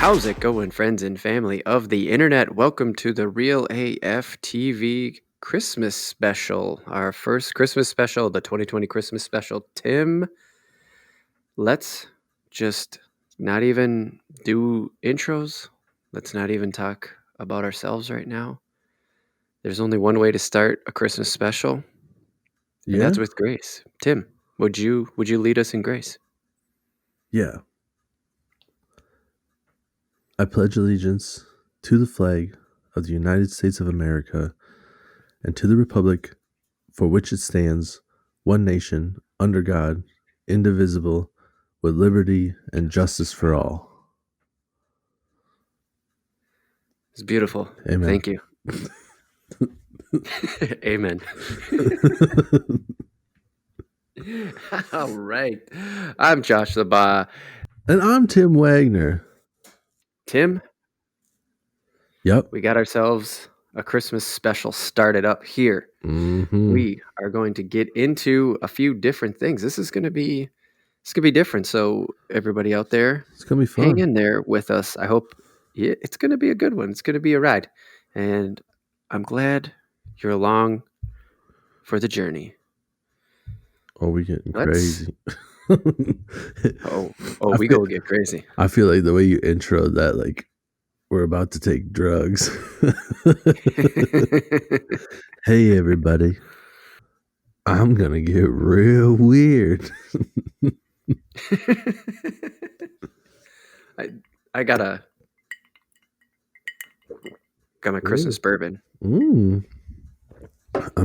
How's it going, friends and family of the internet? Welcome to the Real AF TV Christmas special, our first Christmas special, the 2020 Christmas special. Tim, let's just not even do intros. Let's not even talk about ourselves right now. There's only one way to start a Christmas special, and Yeah, that's with grace. Tim, would you lead us in grace? yeah. I pledge allegiance to the flag of the United States of America and to the republic for which it stands, one nation, under God, indivisible, with liberty and justice for all. It's beautiful. Amen. Thank you. Amen. All right. I'm Josh LaBaw. And I'm Tim Wagner. Tim, Yep. we got ourselves a Christmas special started up here. Mm-hmm. We are going to get into a few different things. This is going to be different. So everybody out there, It's gonna be fun. hang in there with us. I hope it's going to be a good one. It's going to be a ride. And I'm glad you're along for the journey. Oh, we getting crazy. We go get crazy. I feel like the way you intro that, like we're about to take drugs. Hey, everybody. I'm going to get real weird. I got my Christmas bourbon. I'm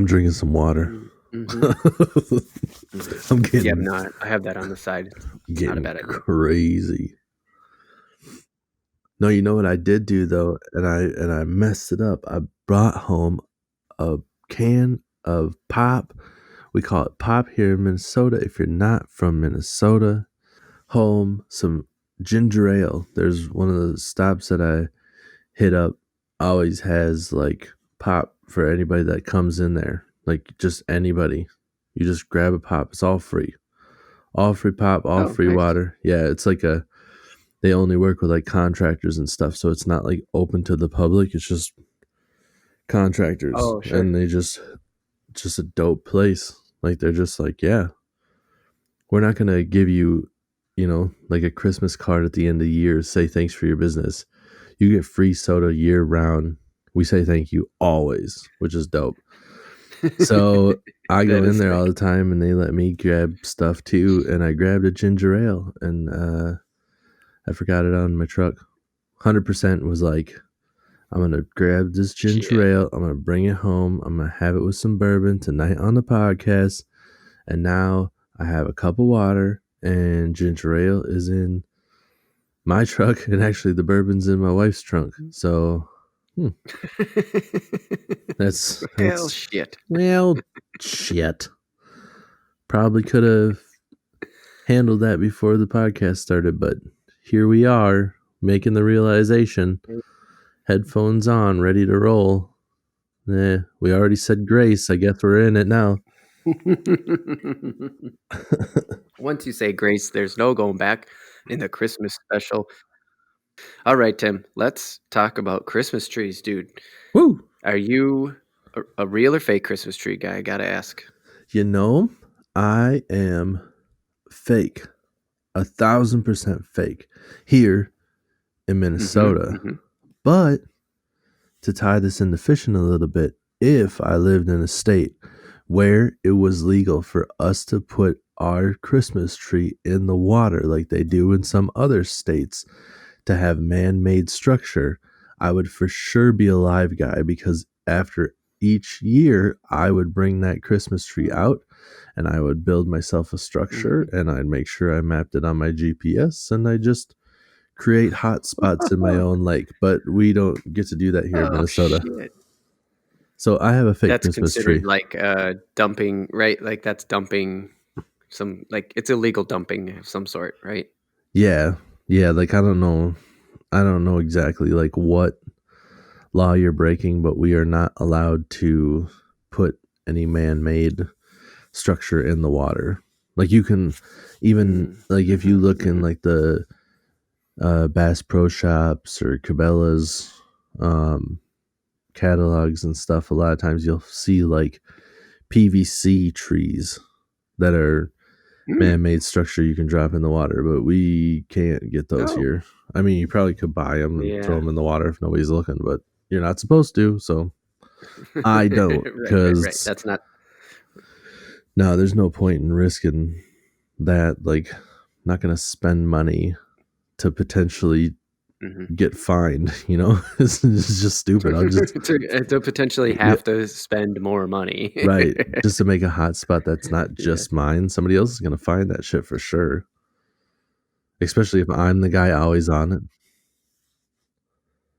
drinking some water. Mm-hmm. I'm getting... Yeah, no, I have that on the side. It's getting not a bad idea. Crazy. No, you know what I did do though, and I messed it up. I brought home a can of pop. We call it pop here in Minnesota. If you're not from Minnesota, home some ginger ale. There's one of the stops that I hit up always has like pop for anybody that comes in there. Like just anybody. You just grab a pop. It's all free. All free pop, all free nice. water. Yeah, it's like they only work with like contractors and stuff, so it's not like open to the public. It's just contractors. Oh, sure. And they just a dope place. Like they're just like, yeah, we're not gonna give you, like a Christmas card at the end of the year, say thanks for your business. You get free soda year round. We say thank you always, which is dope. So I go in there all the time and they let me grab stuff too. And I grabbed a ginger ale and I forgot it on my truck. 100% was like, I'm going to grab this ginger ale. I'm going to bring it home. I'm going to have it with some bourbon tonight on the podcast. And now I have a cup of water and ginger ale is in my truck. And actually the bourbon's in my wife's trunk. So that's shit. Well, shit. Probably could have handled that before the podcast started, but here we are making the realization. Headphones on, ready to roll. We already said grace. I guess we're in it now. Once you say grace, there's no going back in the Christmas special. All right, Tim, let's talk about Christmas trees, dude. Woo! Are you a real or fake Christmas tree guy? I gotta ask. I am fake. 1,000% fake here in Minnesota. Mm-hmm. But to tie this into fishing a little bit, if I lived in a state where it was legal for us to put our Christmas tree in the water like they do in some other states to have man-made structure, I would for sure be a live guy, because after each year I would bring that Christmas tree out and I would build myself a structure and I'd make sure I mapped it on my GPS and I just create hot spots in my own lake. But we don't get to do that here in Minnesota. Shit. So I have a fake that's Christmas considered tree. Like dumping, right? Like that's dumping some, like it's illegal dumping of some sort, right? Yeah. Like I don't know exactly like what law you're breaking, but we are not allowed to put any man-made structure in the water. Like you can even like if you look in like the Bass Pro Shops or Cabela's um, catalogs and stuff, a lot of times you'll see like PVC trees that are Mm. man-made structure you can drop in the water, but we can't get those Oh, here. I mean, you probably could buy them and throw yeah. them in the water if nobody's looking, but you're not supposed to. So I don't, Right. because That's not. no, there's no point in risking that. Like, not going to spend money to potentially Mhm. get fined. You know, it's just stupid. I'll just To potentially yeah, have to spend more money. right, just to make a hot spot that's not Yeah. just mine. Somebody else is going to find that shit for sure. Especially if I'm the guy always on it.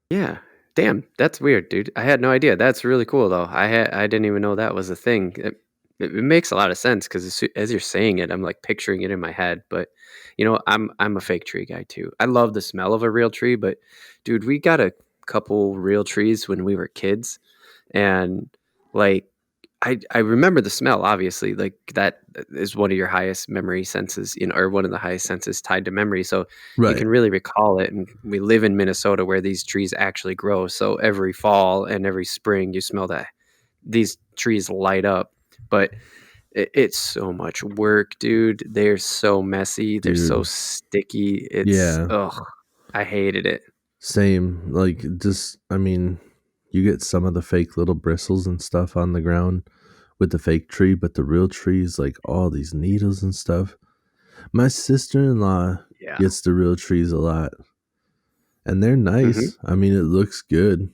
Yeah. Damn, that's weird, dude. I had no idea. That's really cool, though. I didn't even know that was a thing. It makes a lot of sense because as you're saying it, I'm like picturing it in my head. But I'm a fake tree guy too. I love the smell of a real tree, but dude, we got a couple real trees when we were kids, and like I remember the smell, obviously, like that is one of your highest memory senses, or one of the highest senses tied to memory. So you Right. can really recall it. And we live in Minnesota where these trees actually grow. So every fall and every spring, you smell that these trees light up. But it's so much work, dude. They're so messy. They're so Dude. sticky. It's, Yeah. ugh, I hated it. Same. Like, just, I mean, you get some of the fake little bristles and stuff on the ground with the fake tree, but the real tree is like all these needles and stuff. My sister in law Yeah. gets the real trees a lot, and they're Mm-hmm. nice. I mean, it looks good,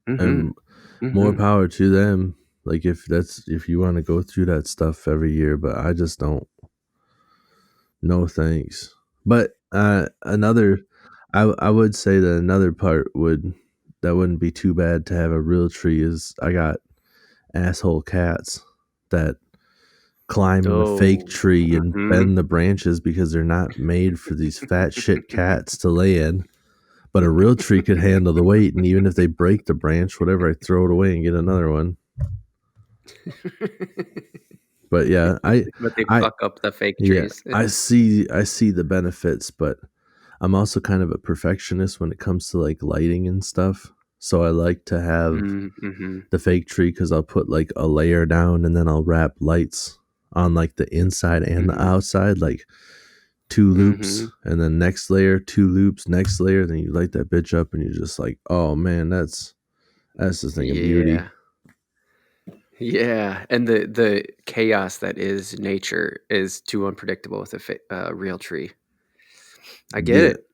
Mm-hmm. and more Mm-hmm. power to them. Like, if you want to go through that stuff every year, but I just don't. No thanks. But I would say that another part that wouldn't be too bad to have a real tree is I got asshole cats that climb in a fake Oh. tree and Mm-hmm. bend the branches because they're not made for these fat shit cats to lay in. But a real tree could handle the weight, and even if they break the branch, whatever, I throw it away and get another one. But yeah, But they I fuck up the fake yeah, trees. I see the benefits, but I'm also kind of a perfectionist when it comes to like lighting and stuff. So I like to have Mm-hmm. the fake tree because I'll put like a layer down and then I'll wrap lights on like the inside and the Mm-hmm. outside, like two Mm-hmm. loops, and then next layer, two loops, next layer. Then you light that bitch up and you're just like, oh man, that's the thing of beauty. Yeah. Yeah. And the chaos that is nature is too unpredictable with a real tree. I get Yeah. it.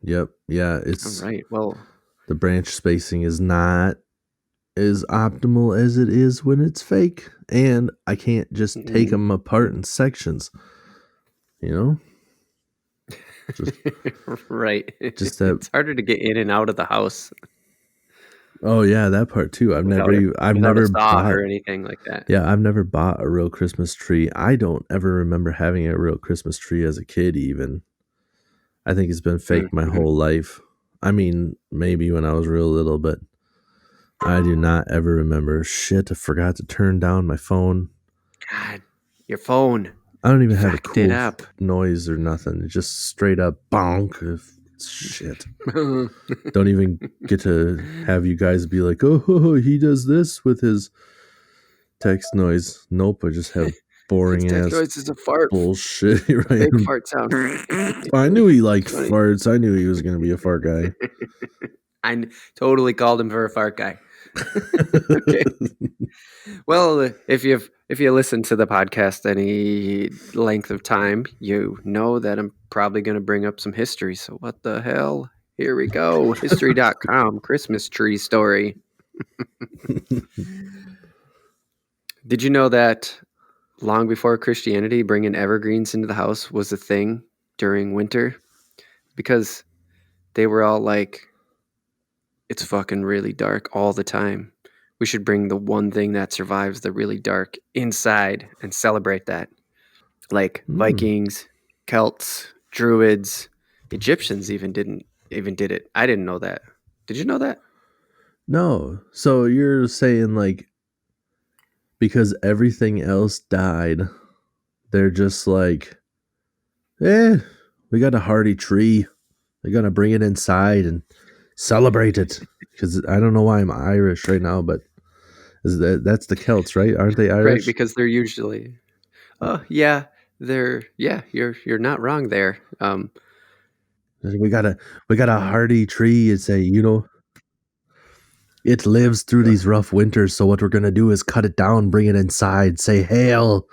Yep. Yeah. All It's right. Well, the branch spacing is not as optimal as it is when it's fake, and I can't just take mm, them apart in sections. You know, just right. just that. It's harder to get in and out of the house Oh yeah, that part too. I've without a never saw bought. or anything like that. Yeah, I've never bought a real Christmas tree. I don't ever remember having a real Christmas tree as a kid. Even I think it's been fake my Mm-hmm. whole life. I mean, maybe when I was real little, but I do not ever remember. Shit, I forgot to turn down my phone. God, your phone. I don't even have a Fucked it cool up. noise or nothing. It's just straight up bonk. Shit. Don't even get to have you guys be like, oh, he does this with his text noise. Nope, I just have His boring text ass noise is a fart, bullshit. a fake Random. fart sound. I knew he liked It's funny. farts. I knew he was going to be a fart guy. Totally called him for a fart guy. Okay. Well, if you listen to the podcast any length of time, you know that I'm probably going to bring up some history. So what the hell? Here we go. History.com Christmas tree story. Did you know that long before Christianity, bringing evergreens into the house was a thing during winter? Because they were all like, it's fucking really dark all the time. We should bring the one thing that survives the really dark inside and celebrate that. Like Hmm. Vikings, Celts, Druids, Egyptians even did it. I didn't know that. Did you know that? No. So you're saying, like, because everything else died, they're just like, eh, we got a hardy tree. They're gonna bring it inside and celebrate it. Because I don't know why I'm Irish right now, but that's the Celts, right? Aren't they Right, Irish? because they're usually oh, yeah, you're not wrong there. We got a hardy tree and say, it lives through these rough winters. So what we're gonna do is cut it down, bring it inside, say "Hail,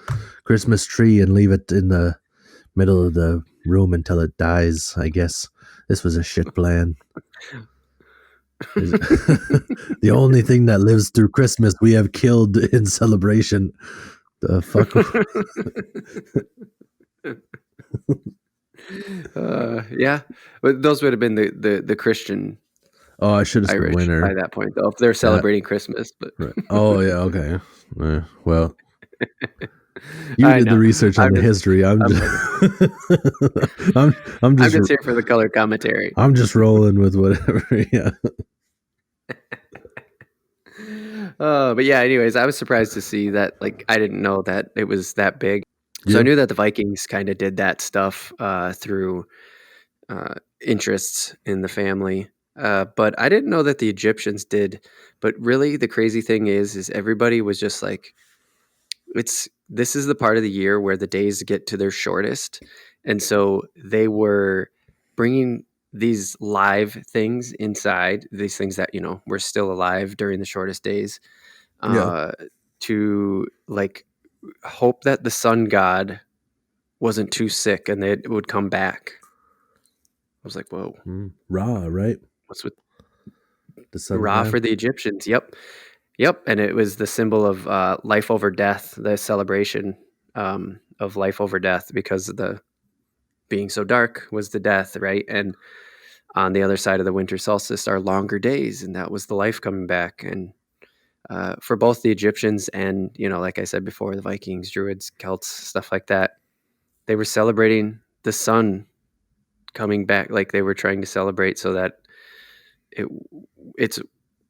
Christmas tree," and leave it in the middle of the room until it dies. I guess this was a shit plan. The only thing that lives through Christmas we have killed in celebration. The fuck? Yeah, but those would have been the Christian Oh, I should have said Irish by winter. that point, though, if they're Yeah, celebrating Christmas, but right. Oh yeah, okay. Well, you I did the know. research on I'm the just history. I'm I'm just, making I'm I'm just, just here for the color commentary. I'm just rolling with whatever. Yeah, But yeah, anyways, I was surprised to see that, like, I didn't know that it was that big. So I yeah, knew that the Vikings kinda did that stuff, through, interests in the family, but I didn't know that the Egyptians did. But really, the crazy thing is everybody was just like, this is the part of the year where the days get to their shortest, and so they were bringing these live things inside, these things that, were still alive during the shortest days, yeah. uh, to, like, hope that the sun god wasn't too sick and it would come back. I was like, "Whoa, Raw, right? what's with The sun Ra god. for the Egyptians?" Yep, yep, and it was the symbol of life over death, the celebration of life over death, because of the being so dark was the death, right? And on the other side of the winter solstice are longer days, and that was the life coming back. And for both the Egyptians and, like I said before, the Vikings, Druids, Celts, stuff like that, they were celebrating the sun coming back. Like, they were trying to celebrate so that it it's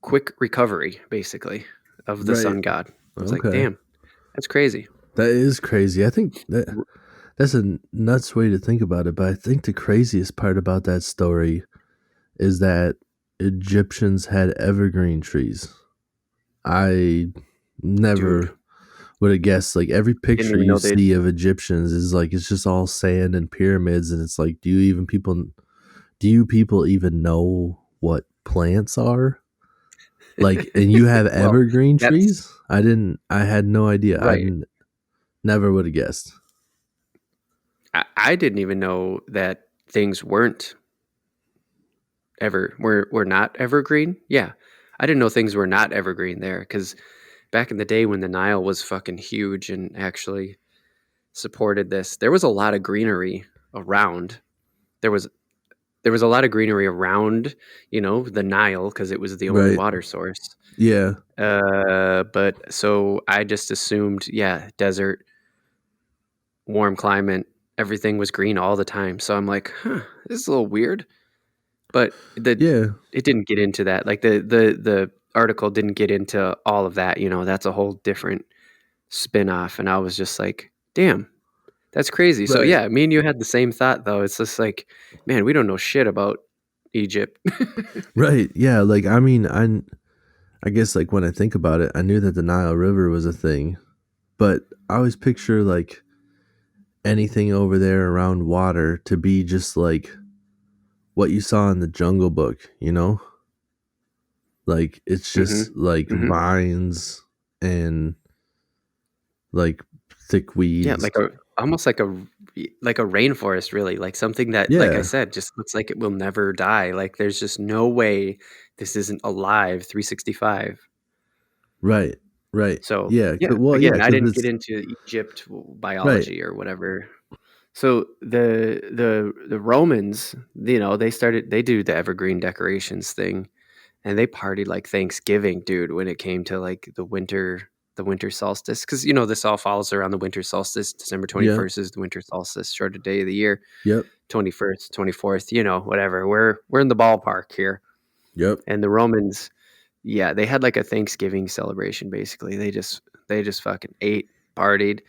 quick recovery, basically, of the Right. sun god. I was like, Okay. damn, that's crazy. That is crazy. I think that's a nuts way to think about it. But I think the craziest part about that story is that Egyptians had evergreen trees. I Dude, never would have guessed. Like every didn't picture even you know they see of Egyptians is like it's just all sand and pyramids, and it's like, do you people even know what plants are? Like, and you have well, evergreen that's trees? I didn't. I had no idea. right. Never would have guessed. I didn't even know that things were not evergreen. Yeah, I didn't know things were not evergreen there, because back in the day when the Nile was fucking huge and actually supported this, there was a lot of greenery around. There was there was a lot of greenery around, the Nile, because it was the only Right? water source. Yeah. But so I just assumed, yeah, desert, warm climate, everything was green all the time. So I'm like, huh, this is a little weird. But Yeah. it didn't get into that. Like, the article didn't get into all of that. That's a whole different spin-off. And I was just like, damn, that's crazy. So Right. yeah, me and you had the same thought, though. It's just like, man, we don't know shit about Egypt. Right. Yeah. Like, I mean, I guess like when I think about it, I knew that the Nile River was a thing, but I always picture like anything over there around water to be just like what you saw in the Jungle Book, you know? Like it's hmm just like hmm vines and like thick Yeah, weeds. almost like a rainforest, really. Like something that, like I Yeah. said, just looks like it will never die. Like, there's just no way this isn't alive 365. Right. Right. So Yeah. yeah, Well, yeah, again, I because didn't get it's into Egypt right. biology or whatever. So the Romans, they do the evergreen decorations thing, and they partied like Thanksgiving, dude, when it came to, like, the winter solstice, because this all follows around the winter solstice. December Yeah. 21st is the winter solstice, shortest day of the year. Yep. 21st, 24th, whatever. We're in the ballpark here. Yep. And the Romans, yeah, they had like a Thanksgiving celebration. Basically, they just fucking ate, partied,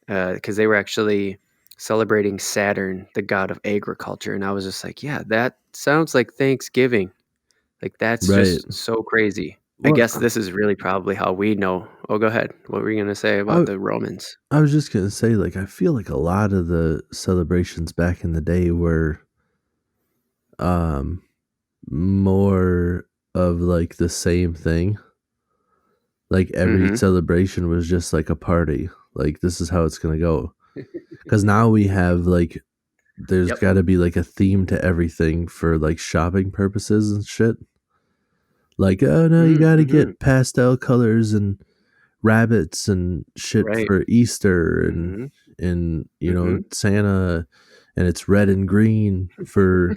because they were actually celebrating Saturn, the god of agriculture, and I was just like, yeah, that sounds like Thanksgiving. Like, that's Right. just so crazy. I Well, guess this is really probably how we know. Oh, go ahead. What were you gonna say about I the Romans? I was just gonna say, like, I feel like a lot of the celebrations back in the day were um more of like the same thing. Like every Mhm. celebration was just like a party. Like this is how it's gonna go. Because now we have like there's Yep. got to be like a theme to everything for like shopping purposes and shit. Like, oh no, you got to Mhm. get pastel colors and rabbits and shit Right. for Easter Mhm. and you know Mhm. Santa, and it's red and green for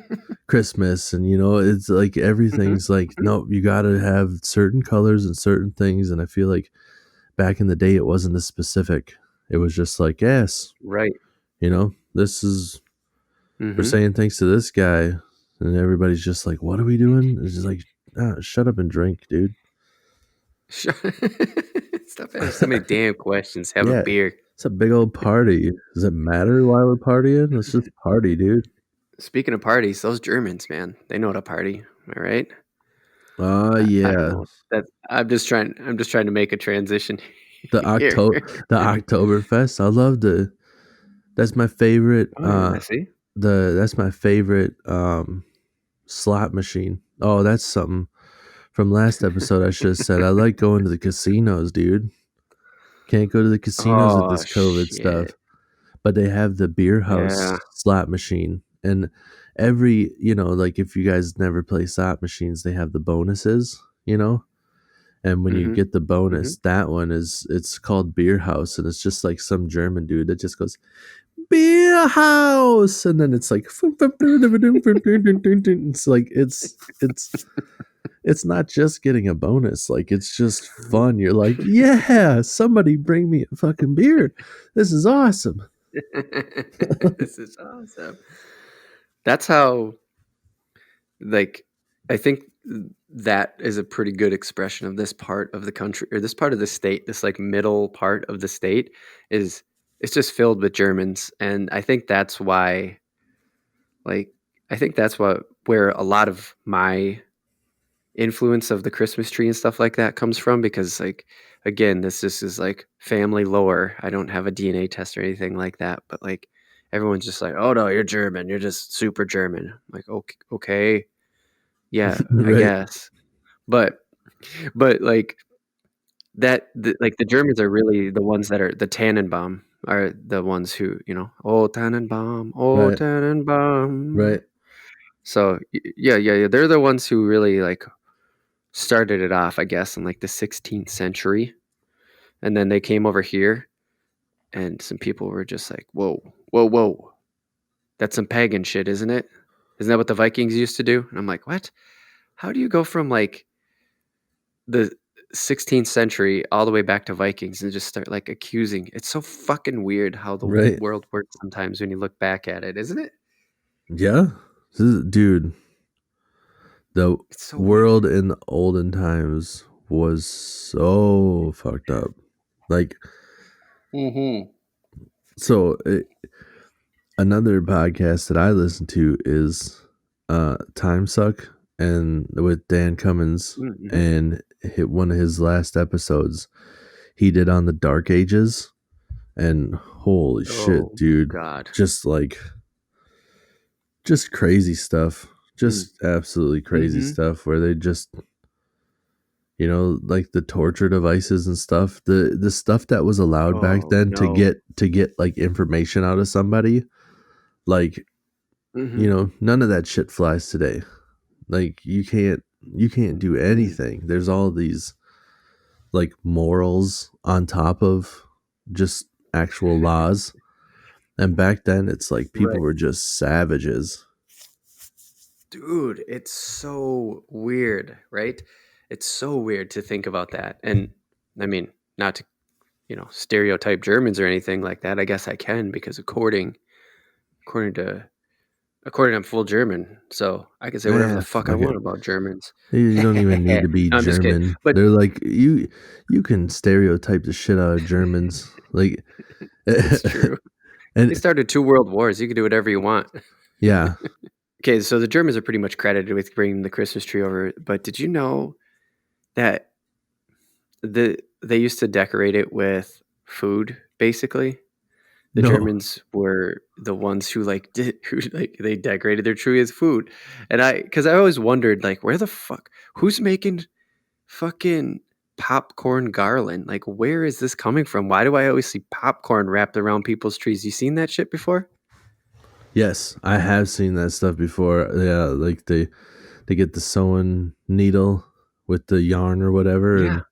Christmas, and you know it's like Mhm. everything's like Mhm. no, you got to have certain colors and certain things, and I feel like back in the day it wasn't as specific. It was just like yes, Right. you know this is we're Mhm. saying thanks to this guy, and everybody's just like, what are we doing? It's just like shut up and drink, dude. Sure. Stop asking so many damn questions. Have a Yeah, beer. it's a big old party. Does it matter why we're partying? Let's just party, dude. Speaking of parties, those Germans, man, they know how to party. Am I right? I don't Yeah. know. That I'm just trying to make a transition The here. Oktoberfest. I love the that's my favorite Oh yeah, I see. that's my favorite slot machine. Oh, that's something from last episode I should have said. I like going to the casinos, dude. Can't go to the casinos with Oh this COVID shit. stuff. But they have the beer Yeah. house slot machine. And every, you know, like if you guys never play slot machines, they have the bonuses, you know? And when you Mhm. get the bonus, Mhm. that one is it's called Beer House, and it's just like some German dude that just goes Beer House, and then it's like it's like it's not just getting a bonus, like it's just fun. You're like, yeah, somebody bring me a fucking beer. This is awesome. This is awesome. That's how, like, I think that is a pretty good expression of this part of the country or this part of the state, this like middle part of the state is it's just filled with Germans. And I think that's why, like, I think that's what where a lot of my influence of the Christmas tree and stuff like that comes from because like again, this just is like family lore. I don't have a DNA test or anything like that, but like everyone's just like, "Oh no, you're German. You're just super German." I'm like, "Okay, okay. Yeah, I Right, guess." But like like the Germans are really the ones that are the Tannenbaum are the ones who, "Oh Tannenbaum, oh right, Tannenbaum." right, So yeah, yeah, yeah, they're the ones who really like started it off, I guess, in like the 16th century. And then they came over here, and some people were just like, whoa, whoa, whoa. That's some pagan shit, isn't it? Isn't that what the Vikings used to do? And I'm like, what? How do you go from like the 16th century all the way back to Vikings and just start like accusing? It's so fucking weird how the right. world works sometimes when you look back at it, isn't it? Yeah, dude. The It's so weird. world in the olden times was so fucked up. Like, Mm-hmm. so another podcast that I listen to is Time Suck, and with Dan Cummins, Mm-hmm. and one of his last episodes he did on the Dark Ages, and holy shit, Oh, dude, God. just like just crazy stuff, just absolutely crazy Mm-hmm. stuff where they just you know like the torture devices and stuff, the stuff that was allowed back Oh, then no. to get like information out of somebody, like Mm-hmm. you know none of that shit flies today. Like you can't do Mm-hmm. anything. There's all these like morals on top of just actual laws, and back then it's like people Right. were just savages. Dude, it's so weird, right? It's so weird to think about that. And I mean, not to, stereotype Germans or anything like that. I guess I can because according to according I'm full German. So I can say whatever the fuck I Fuck it. want about Germans. You don't even need No, to be I'm just kidding. German. But They're like you can stereotype the shit out of Germans. Like it's true. And They started 2 world wars. You can do whatever you want. yeah, Okay, so the Germans are pretty much credited with bringing the Christmas tree over, but did you know that they used to decorate it with food, basically? The no, Germans were the ones who, like, they decorated their tree as food, and because I always wondered, like, where the fuck who's making fucking popcorn garland? Like, where is this coming from? Why do I always see popcorn wrapped around people's trees? You seen that shit before? yes, I have seen that stuff before. Yeah, like they get the sewing needle with the yarn or whatever Yeah, and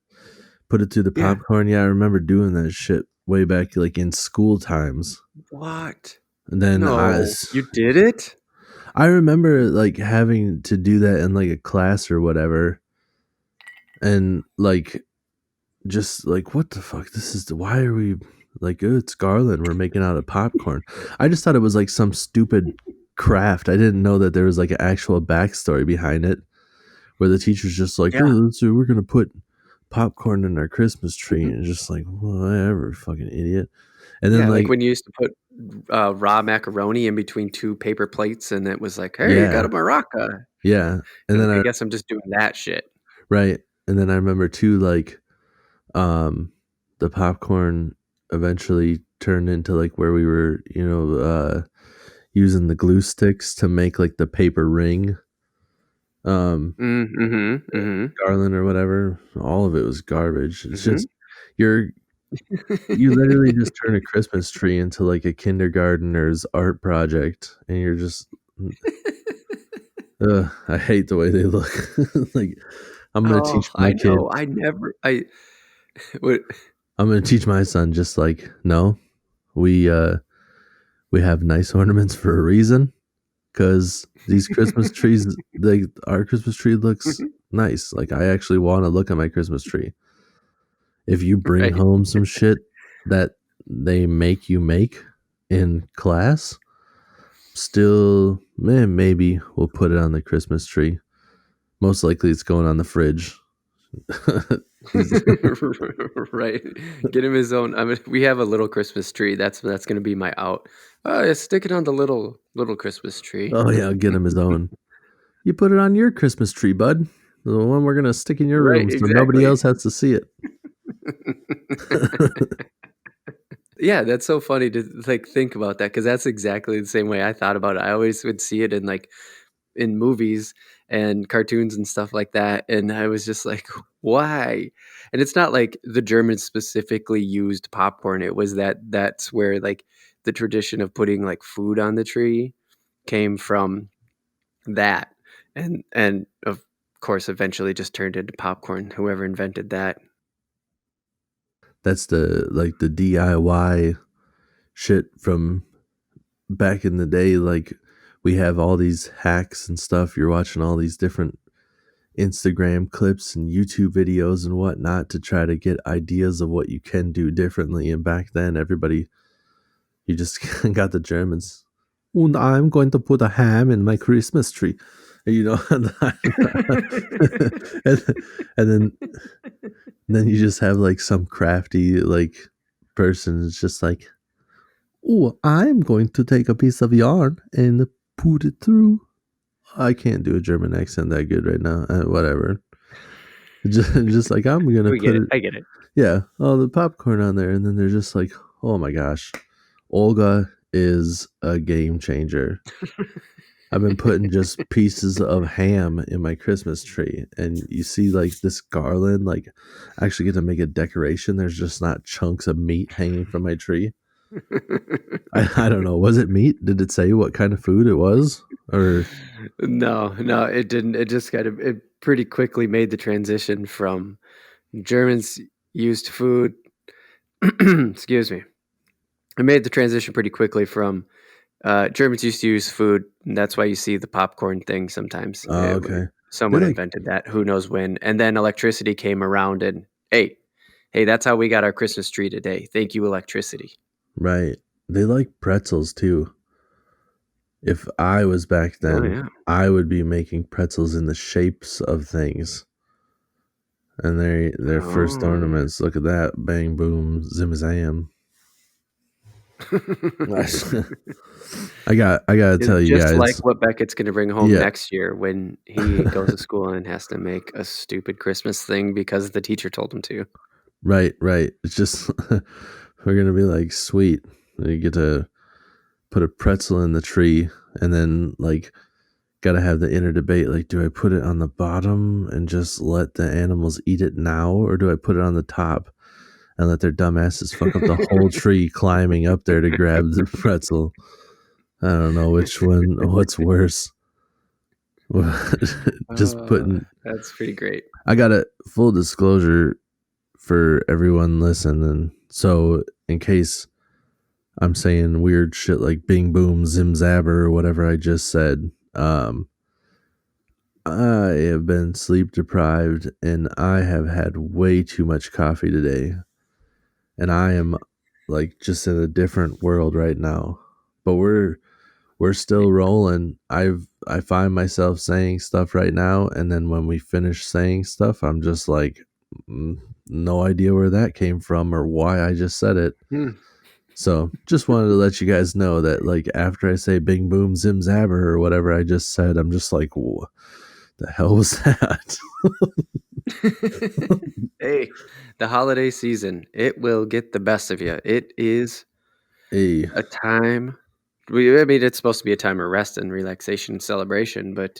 put it through the yeah. popcorn. Yeah, I remember doing that shit way back like in school times. What? And then No, you did it? I remember like having to do that in like a class or whatever, and like just like what the fuck, this is why are we like, oh, it's garland, we're making out of popcorn. I just thought it was like some stupid craft. I didn't know that there was like an actual backstory behind it where the teacher's just like, oh, Yeah. we're gonna put popcorn in our Christmas tree, and just like whatever, fucking idiot. And then Yeah, like like when you used to put, raw macaroni in between 2 paper plates, and it was like, "Hey, you got yeah, a maraca." yeah. And You're then like, "I I guess I'm just doing that shit." right, and then I remember too like um the popcorn eventually turned into like where we were, using the glue sticks to make like the paper ring, um Mhm, mhm, garland or whatever. All of it was garbage. It's mhm. just you're you literally just turn a Christmas tree into like a kindergartner's art project, and you're just I hate the way they look. Like I'm gonna Oh, teach my I kid know, I never I would I'm gonna teach my son just like, no, we we have nice ornaments for a reason, because these Christmas trees, like our Christmas tree looks nice. Like I actually want to look at my Christmas tree. If you bring right. home some shit that they make you make in class, still, man, maybe we'll put it on the Christmas tree. Most likely, it's going on the fridge. Right. Get him his own. I mean, we have a little Christmas tree. That's gonna be my out. Oh, yeah, stick it on the little Christmas tree. Oh yeah, I'll get him his own. You put it on your Christmas tree, bud. The one we're gonna stick in your Right, room, so nobody exactly. else has to see it. Yeah, that's so funny to, like, think about that, because that's exactly the same way I thought about it. I always would see it in, like, in movies and cartoons and stuff like that, and I was just like, "Why?" And it's not like the Germans specifically used popcorn, it was that's where, like, the tradition of putting, like, food on the tree came from that, and of course, eventually just turned into popcorn, whoever invented that. That's the like the DIY shit from back in the day. Like we have all these hacks and stuff. You're watching all these different Instagram clips and YouTube videos and whatnot to try to get ideas of what you can do differently. And back then, everybody, you just got the Germans. And I'm going to put a ham in my Christmas tree. You know, and, and then you just have like some crafty like person. It's just like, oh, I'm going to take a piece of yarn and put it through. I can't do a German accent that good right now. Whatever. Just like I'm gonna We get put it, it, I get it. yeah, all the popcorn on there, and then they're just like, oh my gosh, Olga is a game changer. I've been putting just pieces of ham in my Christmas tree, and you see like this garland, like I actually get to make a decoration. There's just not chunks of meat hanging from my tree. I don't know. Was it meat? Did it say what kind of food it was? Or No, no, it didn't. It just it pretty quickly made the transition from Germans used food. Excuse me. It made the transition pretty quickly from Germans used to use food. And that's why you see the popcorn thing sometimes. oh, okay. They Someone like invented that. Who knows when? And then electricity came around, and hey, that's how we got our Christmas tree today. Thank you, electricity. right. They like pretzels too. If I was back Oh then, yeah. I would be making pretzels in the shapes of things. And their first Oh. ornaments, look at that. Bang boom zim zam. I gotta It's tell you just like guys. what Beckett's gonna bring home Yeah. next year when he goes to school and has to make a stupid Christmas thing because the teacher told him to. Right, right. It's just we're gonna be like, sweet. You get to put a pretzel in the tree, and then like gotta have the inner debate. Like, do I put it on the bottom and just let the animals eat it now, or do I put it on the top and let their dumbasses fuck up the whole tree climbing up there to grab the pretzel? I don't know which one. What's worse? Just putting. That's pretty great. I got a full disclosure for everyone listening. So, in case I'm saying weird shit like bing boom zim zabber or whatever I just said, I have been sleep deprived and I have had way too much coffee today. And I am like just in a different world right now. But we're still rolling. I find myself saying stuff right now, and then when we finish saying stuff, I'm just like, no idea where that came from or why I just said it. Hmm. So just wanted to let you guys know that like after I say bing boom zim zabber or whatever I just said, I'm just like, what the hell was that? Hey, the holiday season, it will get the best of you. It is Hey, a time. I mean, it's supposed to be a time of rest and relaxation and celebration, but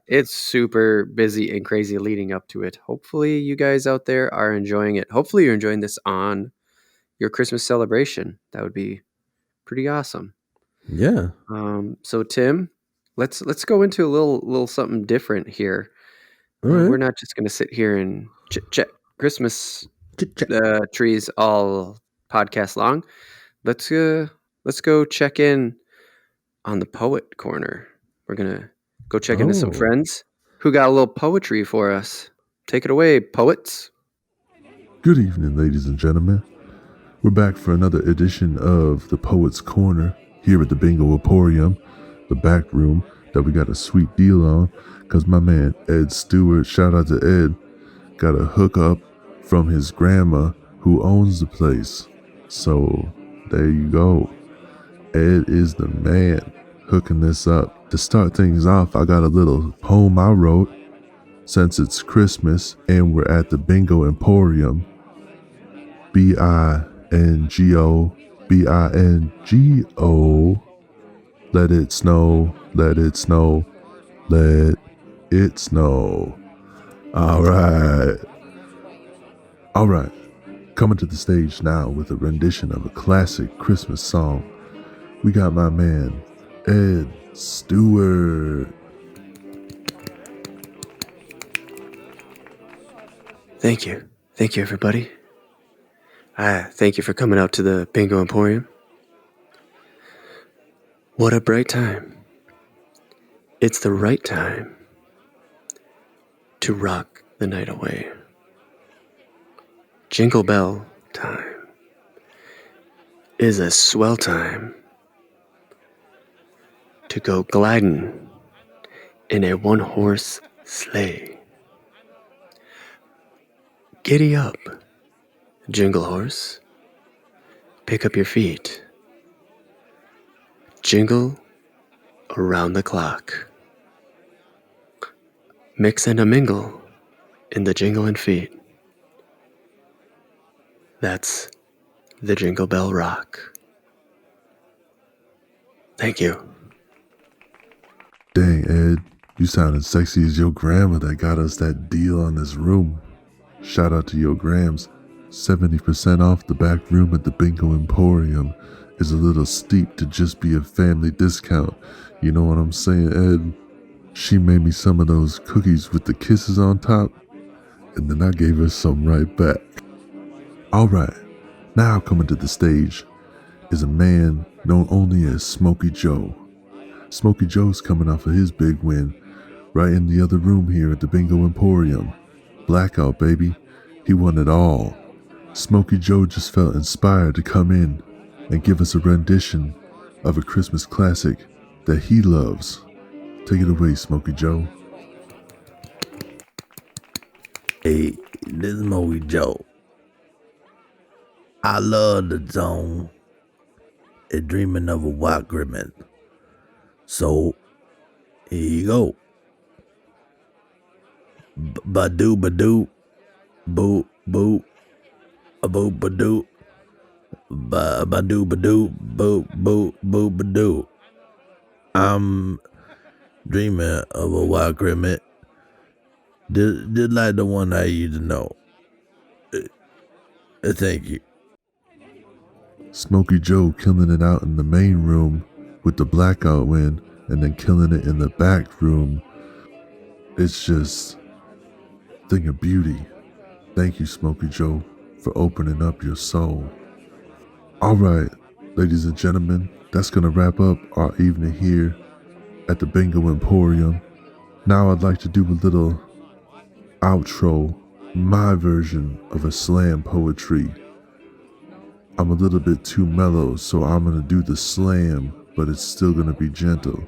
it's super busy and crazy leading up to it. Hopefully, you guys out there are enjoying it. Hopefully, you're enjoying this on your Christmas celebration. That would be pretty awesome. yeah. So Tim, let's go into a little something different here. All We're right. not just going to sit here and chit chat Christmas Chit-chat. trees all podcast long. Let's uh let's go check in on the poet corner. We're gonna go check into some Oh. friends who got a little poetry for us. Take it away, poets. Good evening, ladies and gentlemen. We're back for another edition of the Poets Corner here at the Bingo Emporium, the back room that we got a sweet deal on because my man Ed Stewart, shout out to Ed, got a hookup from his grandma who owns the place. So there you go. Ed is the man hooking this up. To start things off, I got a little poem I wrote since it's Christmas and we're at the Bingo Emporium. Bingo, Bingo. Let it snow, let it snow, let it snow. All right. All right. Coming to the stage now with a rendition of a classic Christmas song. We got my man, Ed Stewart. Thank you. Thank you, everybody. Thank you for coming out to the Bingo Emporium. What a bright time. It's the right time to rock the night away. Jingle bell time is a swell time to go gliding in a one-horse sleigh. Giddy up, jingle horse. Pick up your feet. Jingle around the clock. Mix and a mingle in the jingling feet. That's the Jingle Bell Rock. Thank you. Dang, Ed, you sounded sexy as your grandma that got us that deal on this room. Shout out to your grams. 70% off the back room at the Bingo Emporium is a little steep to just be a family discount. You know what I'm saying, Ed? She made me some of those cookies with the kisses on top, and then I gave her some right back. Alright, now coming to the stage is a man known only as Smokey Joe. Smokey Joe's coming off of his big win right in the other room here at the Bingo Emporium. Blackout, baby. He won it all. Smokey Joe just felt inspired to come in and give us a rendition of a Christmas classic that he loves. Take it away, Smokey Joe. Hey, this is Moe Joe. I love the song dreaming of a agreement. So here you go. Badoo badoo, boo boo, a boo badoo, badoo badoo, boo boo boo badoo. I'm dreaming of a agreement. Just like the one I used to know. Thank you. Smokey Joe killing it out in the main room with the blackout win, and then killing it in the back room. It's just a thing of beauty. Thank you, Smokey Joe, for opening up your soul. All right, ladies and gentlemen, that's going to wrap up our evening here at the Bingo Emporium. Now I'd like to do a little outro, my version of a slam poetry. I'm a little bit too mellow, so I'm going to do the slam, but it's still going to be gentle.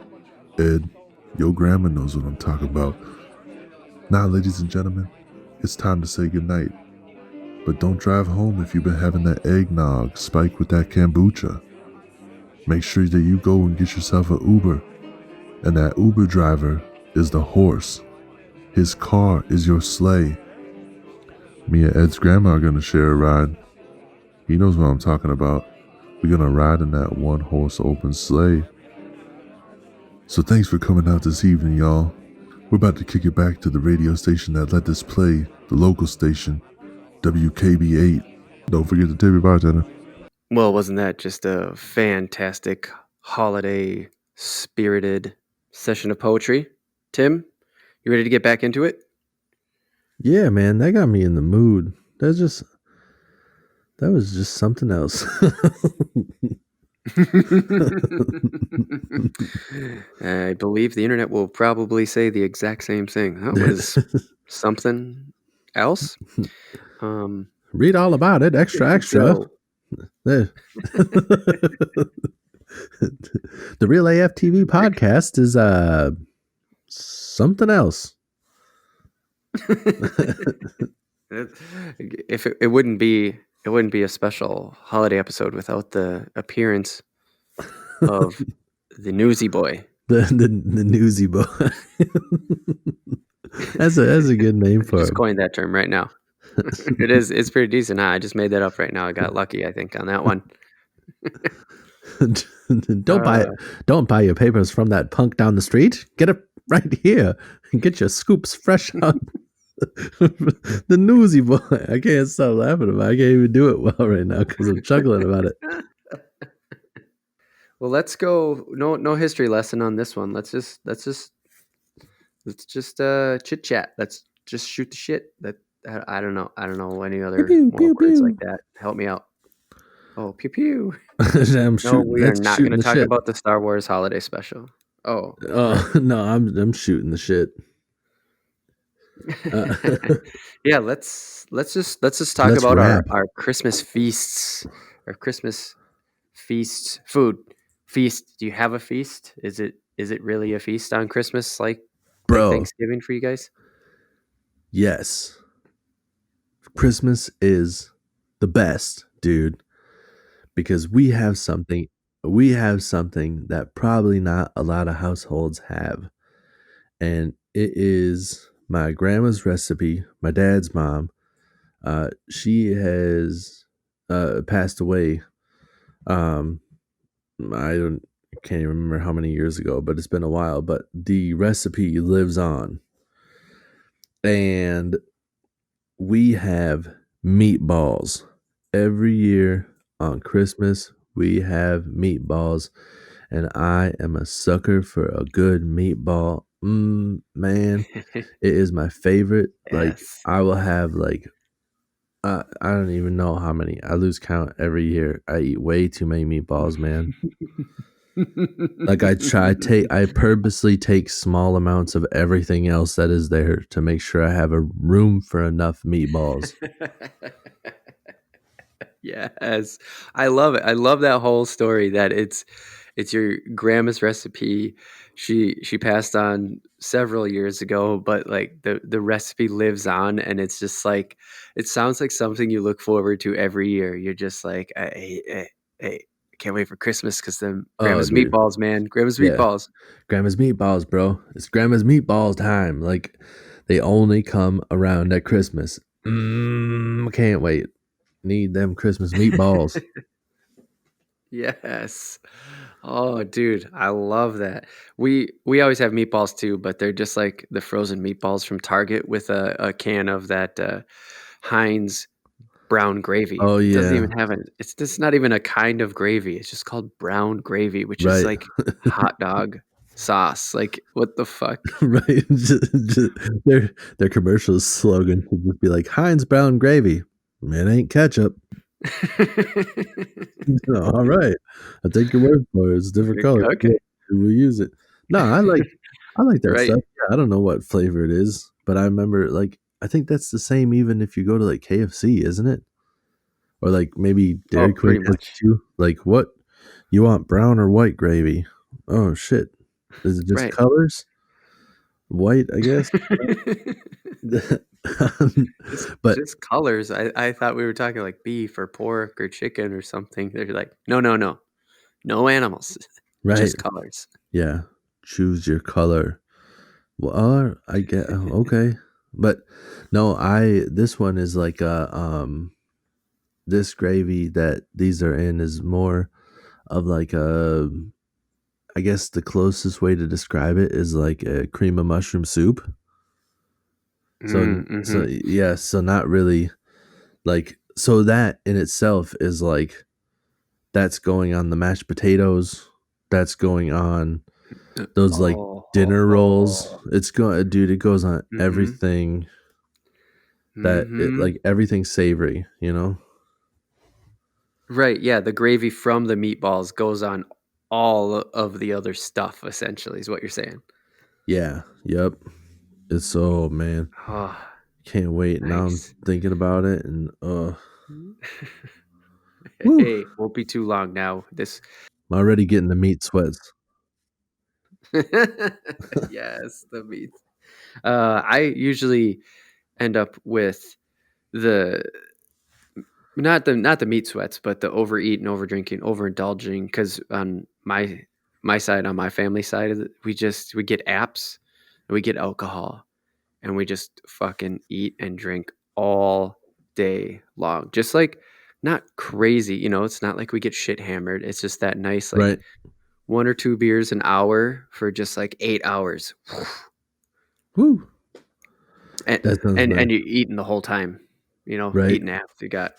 Ed, your grandma knows what I'm talking about. Now, ladies and gentlemen, it's time to say goodnight. But don't drive home if you've been having that eggnog spiked with that kombucha. Make sure that you go and get yourself an Uber. And that Uber driver is the horse. His car is your sleigh. Me and Ed's grandma are going to share a ride. He knows what I'm talking about. We're going to ride in that one-horse open sleigh. So thanks for coming out this evening, y'all. We're about to kick it back to the radio station that let this play, the local station, WKB8. Don't forget to tip your bartender. Well, wasn't that just a fantastic holiday spirited session of poetry? Tim, you ready to get back into it? Yeah, man, that got me in the mood. That was just something else. I believe the internet will probably say the exact same thing. That was something else. Read all about it. Extra. So, The Real AF TV podcast is something else. if it wouldn't be a special holiday episode without the appearance of the Newsy Boy. The Newsy Boy. That's a good name for Just him. coined that term right now. It's pretty decent. Huh? I just made that up right now. I got lucky, I think, on that one. Don't buy your papers from that punk down the street. Get it right here and get your scoops fresh out. The Newsy Boy. I can't stop laughing about it. I can't even do it well right now because I'm chuckling about it. Well, let's go. No history lesson on this one. Let's just chit chat. Let's just shoot the shit. That I don't know any other Pew, more pew, words pew. like that. Help me out. Oh, pew pew. I'm No, we are not going to talk shit. about the Star Wars holiday special. Oh, No, I'm shooting the shit. Yeah, let's just talk about our Christmas feasts, our Christmas feast food. Feast. Do you have a feast? Is it really a feast on Christmas, like Thanksgiving for you guys? Yes. Christmas is the best, dude, because we have something that probably not a lot of households have. And it is my grandma's recipe, my dad's mom. She has passed away. I can't even remember how many years ago, but it's been a while. But the recipe lives on. And we have meatballs. Every year on Christmas, we have meatballs. And I am a sucker for a good meatball. Man, it is my favorite. Like, Yes. I will have I don't even know how many. I lose count every year. I eat way too many meatballs, man. Like, I purposely take small amounts of everything else that is there to make sure I have a room for enough meatballs. Yes, I love it. I love that whole story that it's your grandma's recipe. She passed on several years ago, but like the recipe lives on, and it's just like it sounds like something you look forward to every year. You're just like, hey, can't wait for Christmas because then Oh, grandma's dude. meatballs, man. Grandma's Yeah. meatballs. Grandma's meatballs, bro. It's grandma's meatballs time. Like, they only come around at Christmas. Can't wait. Need them Christmas meatballs. Yes. Oh, dude, I love that. We always have meatballs too, but they're just like the frozen meatballs from Target with a can of that Heinz brown gravy. Oh, It doesn't yeah. even have it's just not even a kind of gravy. It's just called brown gravy, which is Right. like hot dog sauce. Like what the fuck? Right. Just, their commercial slogan should just be like Heinz brown gravy. It ain't ketchup. All right. I take your word for it. It's a different color. Okay. We'll use it. No, I like that Right. stuff. Yeah, I don't know what flavor it is, but I remember like I think that's the same even if you go to like KFC, isn't it? Or like maybe Oh, Dairy Queen pretty has much. too. Like what you want, brown or white gravy? Oh shit. Is it just Right. colors? White, I guess. Just But just colors. I thought we were talking like beef or pork or chicken or something. They're like, no, no, no. No animals. right. Just colors. Yeah. Choose your color. Well, I get okay. But no, I this one is like this gravy that these are in is more of like a I guess the closest way to describe it is like a cream of mushroom soup. So Mm-hmm. yeah, so not really like so that in itself is like that's going on the mashed potatoes, that's going on those like dinner rolls. Oh. It's going dude, it goes on Mm-hmm. everything that it Mm-hmm. like everything savory, you know? Right. Yeah. The gravy from the meatballs goes on all of the other stuff, essentially, is what you're saying. Yeah, yep. It's so man, Oh, can't wait. Now I'm nice. thinking about it and woo, Hey, won't be too long now. This I'm already getting the meat sweats. yes, the meat. I usually end up with the not the meat sweats, but the overeating, overdrinking, overindulging. Because on my side, on my family side, we get apps, and we get alcohol, and we just fucking eat and drink all day long. Just like not crazy, it's not like we get shit hammered. It's just that nice like Right. one or two beers an hour for just like 8 hours. Woo. and That sounds nice. and you're eating the whole time, Right. eating apps. You got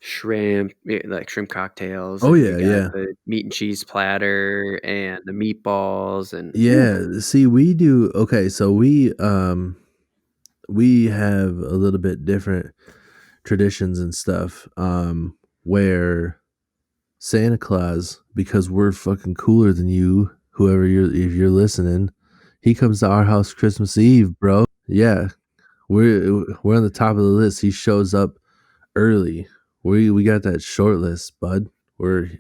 shrimp, like shrimp cocktails, Oh and you yeah, got yeah. the meat and cheese platter and the meatballs and whew. Yeah. See, we do okay, so we have a little bit different traditions and stuff. Where Santa Claus, because we're fucking cooler than you, whoever you're if you're listening, he comes to our house Christmas Eve, bro. Yeah. We're on the top of the list. He shows up early. We got that short list, bud. Where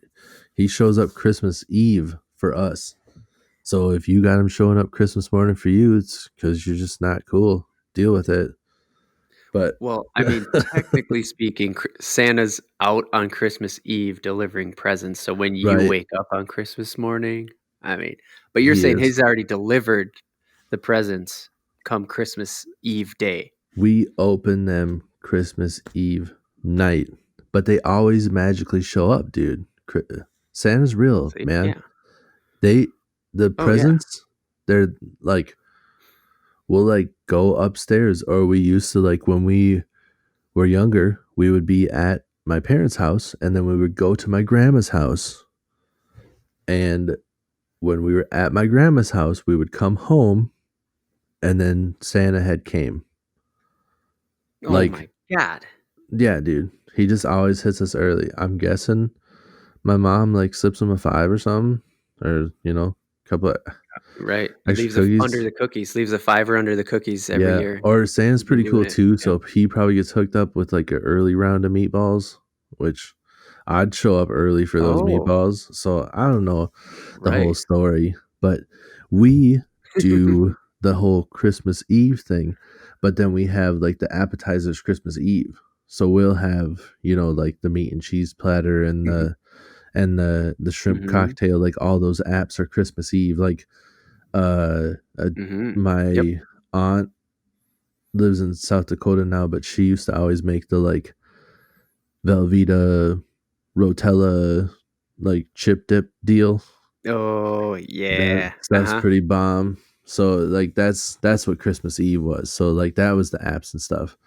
he shows up Christmas Eve for us. So if you got him showing up Christmas morning for you, it's because you're just not cool. Deal with it. But Well, I mean, technically speaking, Santa's out on Christmas Eve delivering presents. So when you right, wake up on Christmas morning, I mean, but you're he saying is. he's already delivered the presents come Christmas Eve day. We open them Christmas Eve night, but they always magically show up, dude. Santa's real, See? man. Yeah. They the Oh yeah. presents, they're like we'll like go upstairs, or we used to like when we were younger, we would be at my parents' house and then we would go to my grandma's house. And when we were at my grandma's house, we would come home and then Santa had came. Oh Like, my God. yeah, dude. He just always hits us early. I'm guessing my mom like slips him a five or something. Or, a couple of Right. extra Under cookies. the cookies. Leaves a fiver under the cookies every Yeah. year. Or Santa's He's been pretty doing cool it. too. Yeah. So he probably gets hooked up with like an early round of meatballs, which I'd show up early for those Oh, meatballs. So I don't know the whole right. story, but we do the whole Christmas Eve thing, but then we have like the appetizers Christmas Eve. So we'll have, like the meat and cheese platter and Mhm. and the shrimp Mhm. cocktail, like all those apps are Christmas Eve. Like uh, uh Mhm. Yep. my aunt lives in South Dakota now, but she used to always make the like Velveeta Rotella like chip dip deal. Oh, That yeah. stuff's Uh-huh. pretty bomb. So like that's what Christmas Eve was. So like that was the apps and stuff.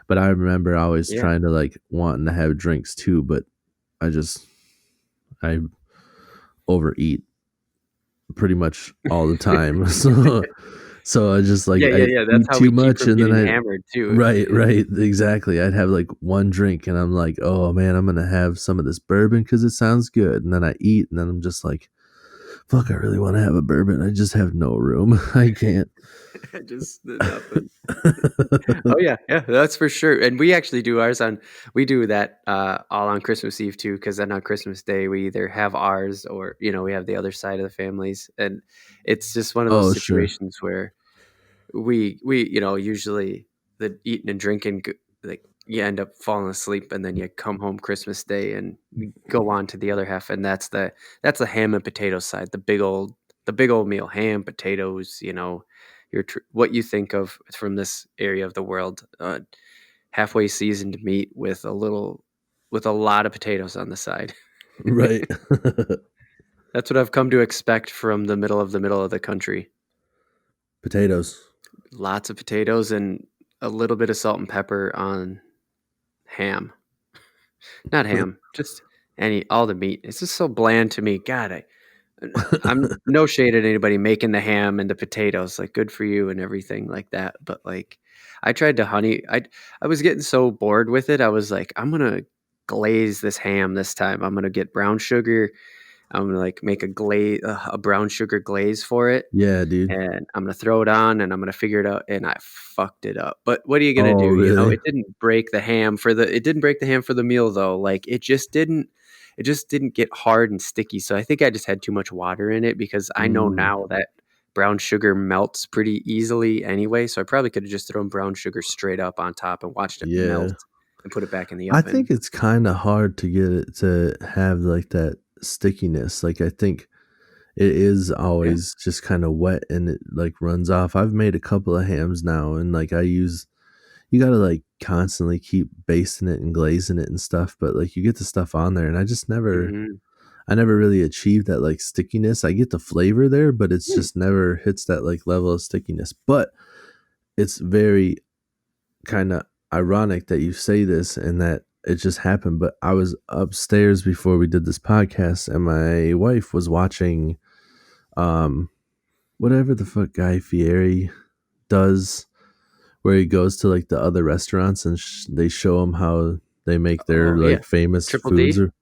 But I remember always Yeah. trying to like wanting to have drinks too, but I just I overeat pretty much all the time. So I just like Yeah, yeah, I yeah, that's eat how too we keep much from and then getting I hammered too. right, right, exactly. I'd have like one drink and I'm like, "Oh man, I'm going to have some of this bourbon cuz it sounds good." And then I eat and then I'm just like, "Fuck, I really want to have a bourbon. I just have no room. I can't." Just nothing. Oh, yeah, yeah, that's for sure, and we actually do ours on we do that, all on Christmas Eve too, because then on Christmas Day, we either have ours or, we have the other side of the families, and it's just one of those Oh, sure. situations where we usually the eating and drinking like you end up falling asleep and then you come home Christmas Day and you go on to the other half, and that's the ham and potato side, the big old meal, ham, potatoes, what you think of from this area of the world, halfway seasoned meat with a lot of potatoes on the side. Right. That's what I've come to expect from the middle of the country. Potatoes. Lots of potatoes and a little bit of salt and pepper on ham. Not ham, just all the meat. It's just so bland to me. God, I'm no shade at anybody making the ham and the potatoes. Like, good for you and everything like that. But like, I tried to honey. I was getting so bored with it. I was like, I'm gonna glaze this ham this time. I'm gonna get brown sugar. I'm gonna like make a brown sugar glaze for it, Yeah, dude. and I'm gonna throw it on and I'm gonna figure it out, and I fucked it up. But what are you gonna Oh, do? really? It didn't break the ham for the meal though. Like it just didn't get hard and sticky. So I think I just had too much water in it, because I know Mm, now that brown sugar melts pretty easily anyway. So I probably could have just thrown brown sugar straight up on top and watched it yeah. melt and put it back in the I think oven. it's kind of hard to get it to have like that stickiness. Like I think it is Yeah. always just kind of wet and it like runs off. I've made a couple of hams now and like you got to like constantly keep basting it and glazing it and stuff, but like you get the stuff on there and Hmm. I never really achieved that like stickiness. I get the flavor there, but it's just never hits that like level of stickiness. But it's very kind of ironic that you say this and that it just happened. But I was upstairs before we did this podcast, and my wife was watching um whatever the fuck Guy Fieri does, where he goes to like the other restaurants and they show him how they make their Oh yeah. like famous Triple foods. D. Or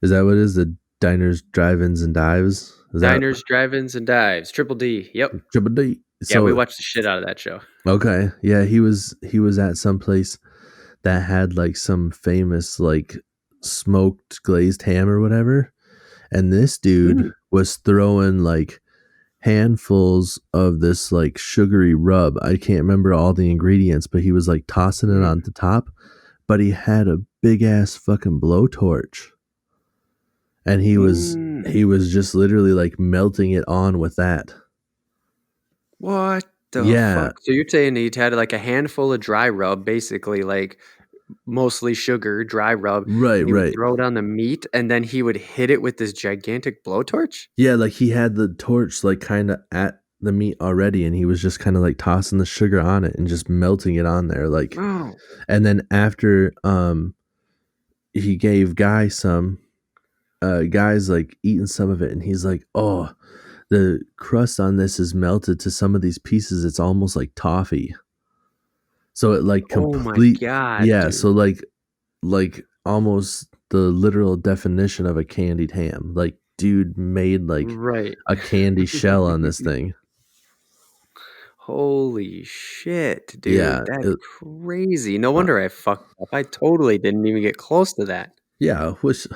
is that what it is? The diners, drive-ins, and dives. Is that Diners, drive-ins, and dives. Triple D. Yep. Triple D? Yeah, we So watched the shit out of that show. okay, yeah, he was at some place that had like some famous like smoked glazed ham or whatever, and this dude Mm, was throwing like handfuls of this like sugary rub. I can't remember all the ingredients, but he was like tossing it mm, on the top, but he had a big ass fucking blowtorch and mm. he was just literally like melting it on with that. What the Yeah, fuck? So you're saying he'd had like a handful of dry rub, basically like mostly sugar, dry rub, right, and he would right. throw it on the meat, and then he would hit it with this gigantic blowtorch? Yeah, like he had the torch like kind of at the meat already and he was just kind of like tossing the sugar on it and just melting it on there like. Oh. And then after he gave Guy some Guy's like eating some of it and he's like, "Oh, the crust on this is melted to some of these pieces. It's almost like toffee." So it like Oh my complete god, yeah, so dude. like almost the literal definition of a candied ham. Like dude made like Right. a candy shell on this thing. Holy shit, dude. Yeah, That's crazy. No uh, wonder I fucked up. I totally didn't even get close to that. yeah, which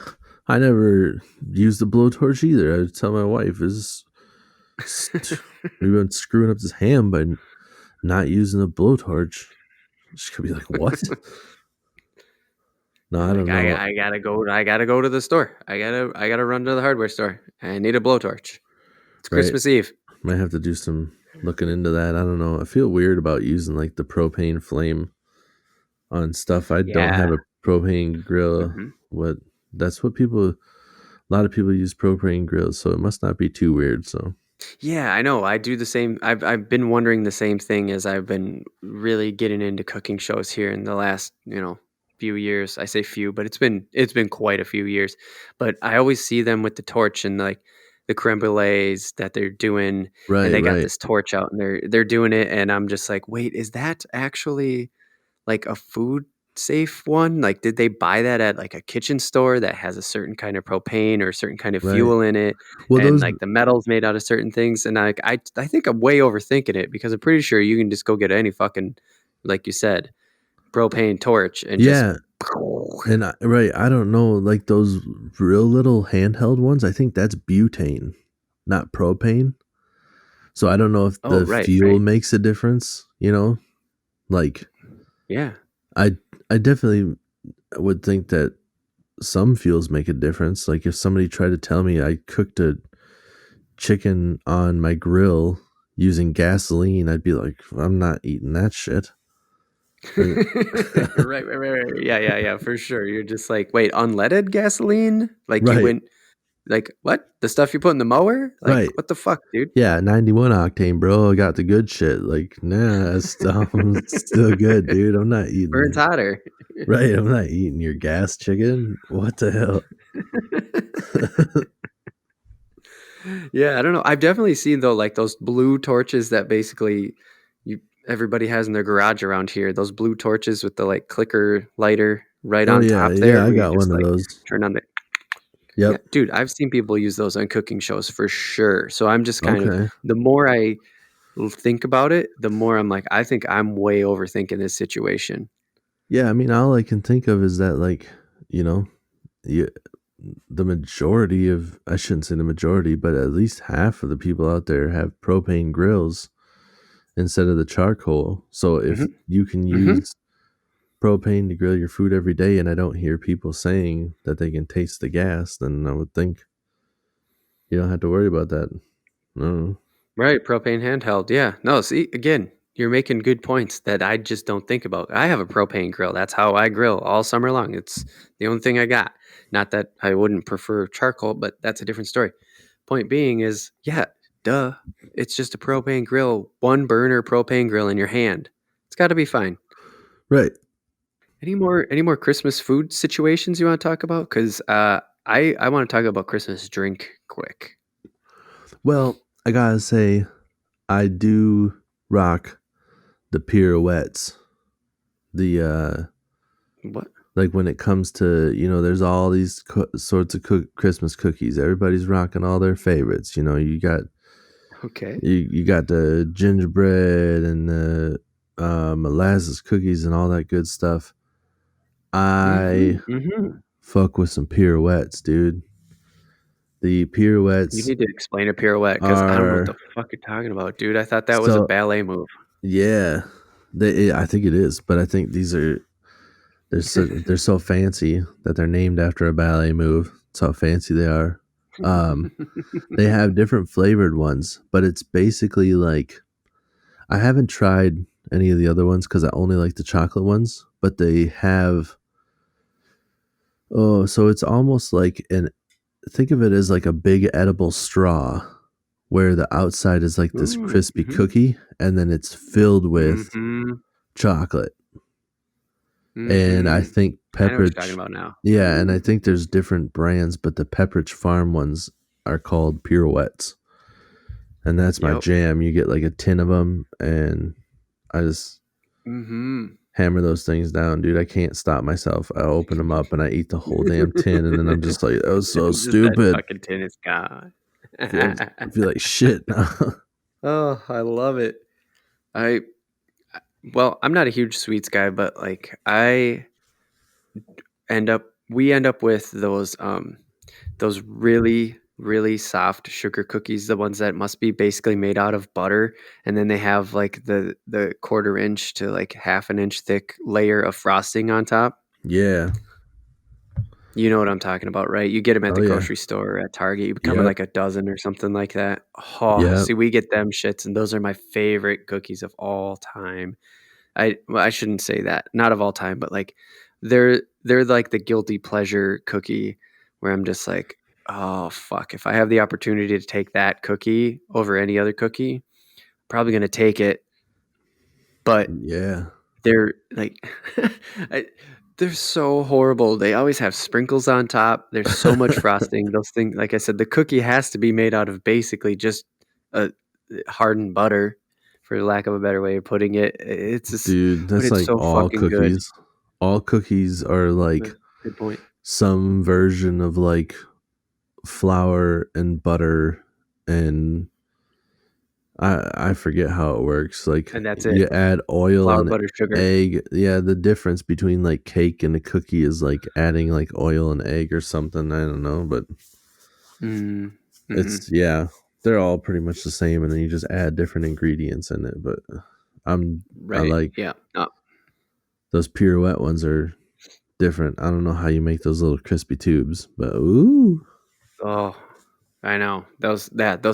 I never used the blowtorch either. I would tell my wife is we've been screwing up this ham by not using a blowtorch. She could be like, "What?" No, I'm I like, don't know. I gotta go to the store. I gotta run to the hardware store. I need a blowtorch. It's Right? Christmas Eve. Might have to do some looking into that. I don't know. I feel weird about using like the propane flame on stuff. I don't Yeah. have a propane grill. hmm What that's what people a lot of people use propane grills, so it must not be too weird. So Yeah, I know. I do the same. I've been wondering the same thing as I've been really getting into cooking shows here in the last, few years. I say few, but it's been quite a few years. But I always see them with the torch and like the creme brulees that they're doing, and right, they got right, this torch out and they're doing it, and I'm just like, wait, is that actually like a food safe one? Like, did they buy that at like a kitchen store that has a certain kind of propane or a certain kind of right. fuel in it? Well, And those like the metal's made out of certain things. And I think I'm way overthinking it because I'm pretty sure you can just go get any fucking, like you said, propane torch and just. yeah, and right. I don't know, like those real little handheld ones. I think that's butane, not propane. So I don't know if Oh, the right, fuel right. makes a difference. Like Yeah. I I definitely would think that some fuels make a difference. Like if somebody tried to tell me I cooked a chicken on my grill using gasoline, I'd be like, I'm not eating that shit. right, right, right, right. Yeah, yeah, yeah, for sure. You're just like, wait, unleaded gasoline? Like you Right, went, like, what? The stuff you put in the mower? Like, right. what the fuck, dude? Yeah, 91 octane, bro. I got the good shit. Like, nah, it's still good, dude. I'm not Burns eating. hotter. Right, I'm not eating your gas chicken. What the hell? Yeah, I don't know. I've definitely seen though, like those blue torches that basically you everybody has in their garage around here. Those blue torches with the like clicker lighter right Oh on yeah, top there, yeah. I where you got just one of like those. turn on the. Yeah, Yep. dude, I've seen people use those on cooking shows for sure. So I'm just kind of Okay. the more I think about it, the more I'm like, I think I'm way overthinking this situation. Yeah, I mean, all I can think of is that, like, you know, you, the majority of, I shouldn't say the majority, but at least half of the people out there have propane grills instead of the charcoal. So if hmm you can hmm use propane to grill your food every day, and I don't hear people saying that they can taste the gas, then I would think you don't have to worry about that. No. Right, propane handheld. Yeah. No, see, again, you're making good points that I just don't think about. I have a propane grill. That's how I grill all summer long. It's the only thing I got. Not that I wouldn't prefer charcoal, but that's a different story. Point being is, yeah, duh. It's just a propane grill, one burner propane grill in your hand. It's got to be fine. Right. Any more Christmas food situations you want to talk about? Because I want to talk about Christmas drink quick. Well, I gotta say, I do rock the pirouettes. The What? like when it comes to, there's all these sorts of Christmas cookies. Everybody's rocking all their favorites. Okay. You got the gingerbread and the molasses cookies and all that good stuff. I Mm-hmm. fuck with some pirouettes, dude. The You pirouettes need to explain a pirouette because I don't know what the are fuck you're talking about, dude. I thought that was a so ballet move. yeah. I think it is, but I think they're so fancy that they're named after a ballet move. That's how fancy they are. Um, they have different flavored ones, but it's basically like I haven't tried any of the other ones because I only like the chocolate ones. But they have so it's almost like an think of it as like a big edible straw where the outside is like this Ooh, crispy cookie and then it's filled with mm-hmm, chocolate. And I mm-hmm. think I know what you're talking Pepperidge, about now. yeah, and I Ooh, think there's different brands, but the Pepperidge Farm ones are called pirouettes. And that's my yep. jam. You get like a tin of them, and I just Mm-hmm. hammer those things down, dude. I can't stop myself. I open them up and I eat the whole damn tin, and then I'm just like, that was so Just that stupid. fucking tin is gone. I feel like shit now. Oh, I love it. I well, I'm not a huge sweets guy, but like we end up with those really really soft sugar cookies, the ones that must be basically made out of butter, and then they have like the quarter inch to like half an inch thick layer of frosting on top. Yeah, You know what I'm talking about, right? You get them at Oh the yeah. grocery store or at Target. You come in Yep. like a dozen or something like that. Oh, Yep. see, we get them shits, and those are my favorite cookies of all time. I shouldn't say that, not of all time, but like they're like the guilty pleasure cookie where I'm just like, oh fuck, if I have the opportunity to take that cookie over any other cookie, probably gonna take it. But Yeah. they're like, I, they're so horrible. They always have sprinkles on top. There's so much frosting. Those things, like I said, the cookie has to be made out of basically just a hardened butter, for lack of a better way of putting it. It's just, Dude, but that's it's like so all fucking good. cookies. All cookies are like Good point. some version of like flour and butter, and I forget how it works. Like And that's it. you add oil Flour, and butter, sugar. egg. Yeah, the difference between like cake and a cookie is like adding like oil and egg or something. I don't know, but Mm-hmm. it's yeah, they're all pretty much the same, and then you just add different ingredients in it. But I Right. like Yeah. those pirouette ones are different. I don't know how you make those little crispy tubes, but ooh. Oh, I know. Those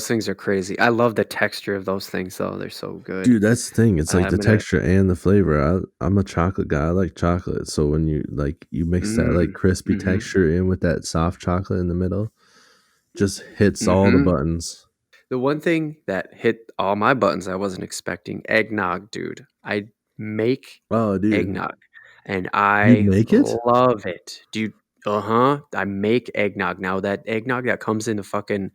things are crazy. I love the texture of those things though. They're so good. Dude, that's the thing. It's like I'm the gonna texture and the flavor. I'm a chocolate guy. I like chocolate. So when you like you mix that like crispy mm-hmm. texture in with that soft chocolate in the middle, just hits all the Mm-hmm. buttons. The one thing that hit all my buttons I wasn't expecting, eggnog, dude. I make Oh, dude. eggnog and You I make it? love it. Dude, uh-huh. I make eggnog. Now that eggnog that comes in the fucking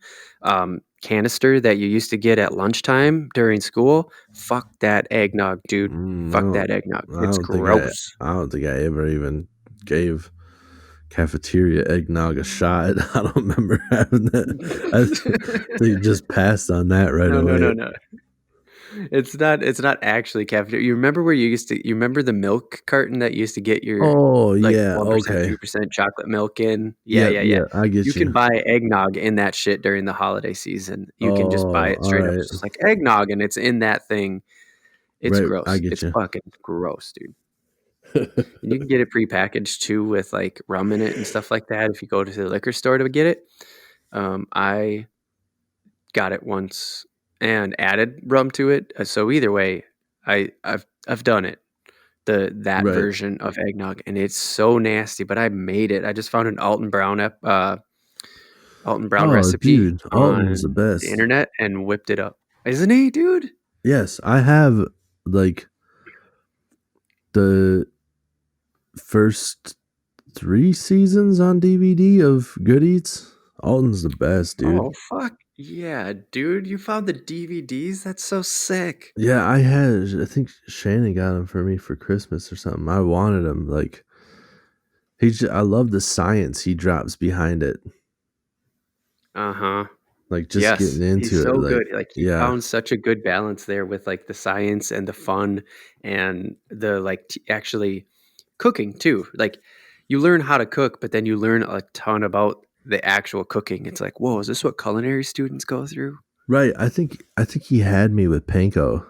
canister that you used to get at lunchtime during school, fuck that eggnog, dude. Mm, Fuck that eggnog. I It's don't think I gross. I don't think I ever even gave cafeteria eggnog a shot. I don't remember having that. I think you just passed on that right No, no, away. no, no. It's not actually cafeteria. You remember where you remember the milk carton that you used to get your Oh like yeah, 1%, okay. 2% chocolate milk in? Yeah, Yep, yeah, yeah. yeah, I You get can you. buy eggnog in that shit during the holiday season. You can just buy Oh, it all straight up. right. It's just like eggnog and it's in that thing. It's Right, I gross. get It's you. fucking gross, dude. And you can get it prepackaged too with like rum in it and stuff like that if you go to the liquor store to get it. I got it once and added rum to it. So either way, I've done it. That Right. version of eggnog, and it's so nasty. But I made it. I just found an Alton Brown Oh, recipe dude, Alton's the on the best. internet and whipped it up. Isn't he, dude? Yes, I have like the first 3 seasons on DVD of Good Eats. Alton's the best, dude. Oh fuck yeah, dude! You found the DVDs? That's so sick. Yeah, I think Shannon got them for me for Christmas or something. I wanted them. Like I love the science he drops behind it. Uh huh. Like just Yes, getting he's into it. so Like good. Like he yeah, found such a good balance there with like the science and the fun and the like actually cooking too. Like you learn how to cook, but then you learn a ton about the actual cooking. It's like, whoa, is this what culinary students go through? right. I think he had me with panko.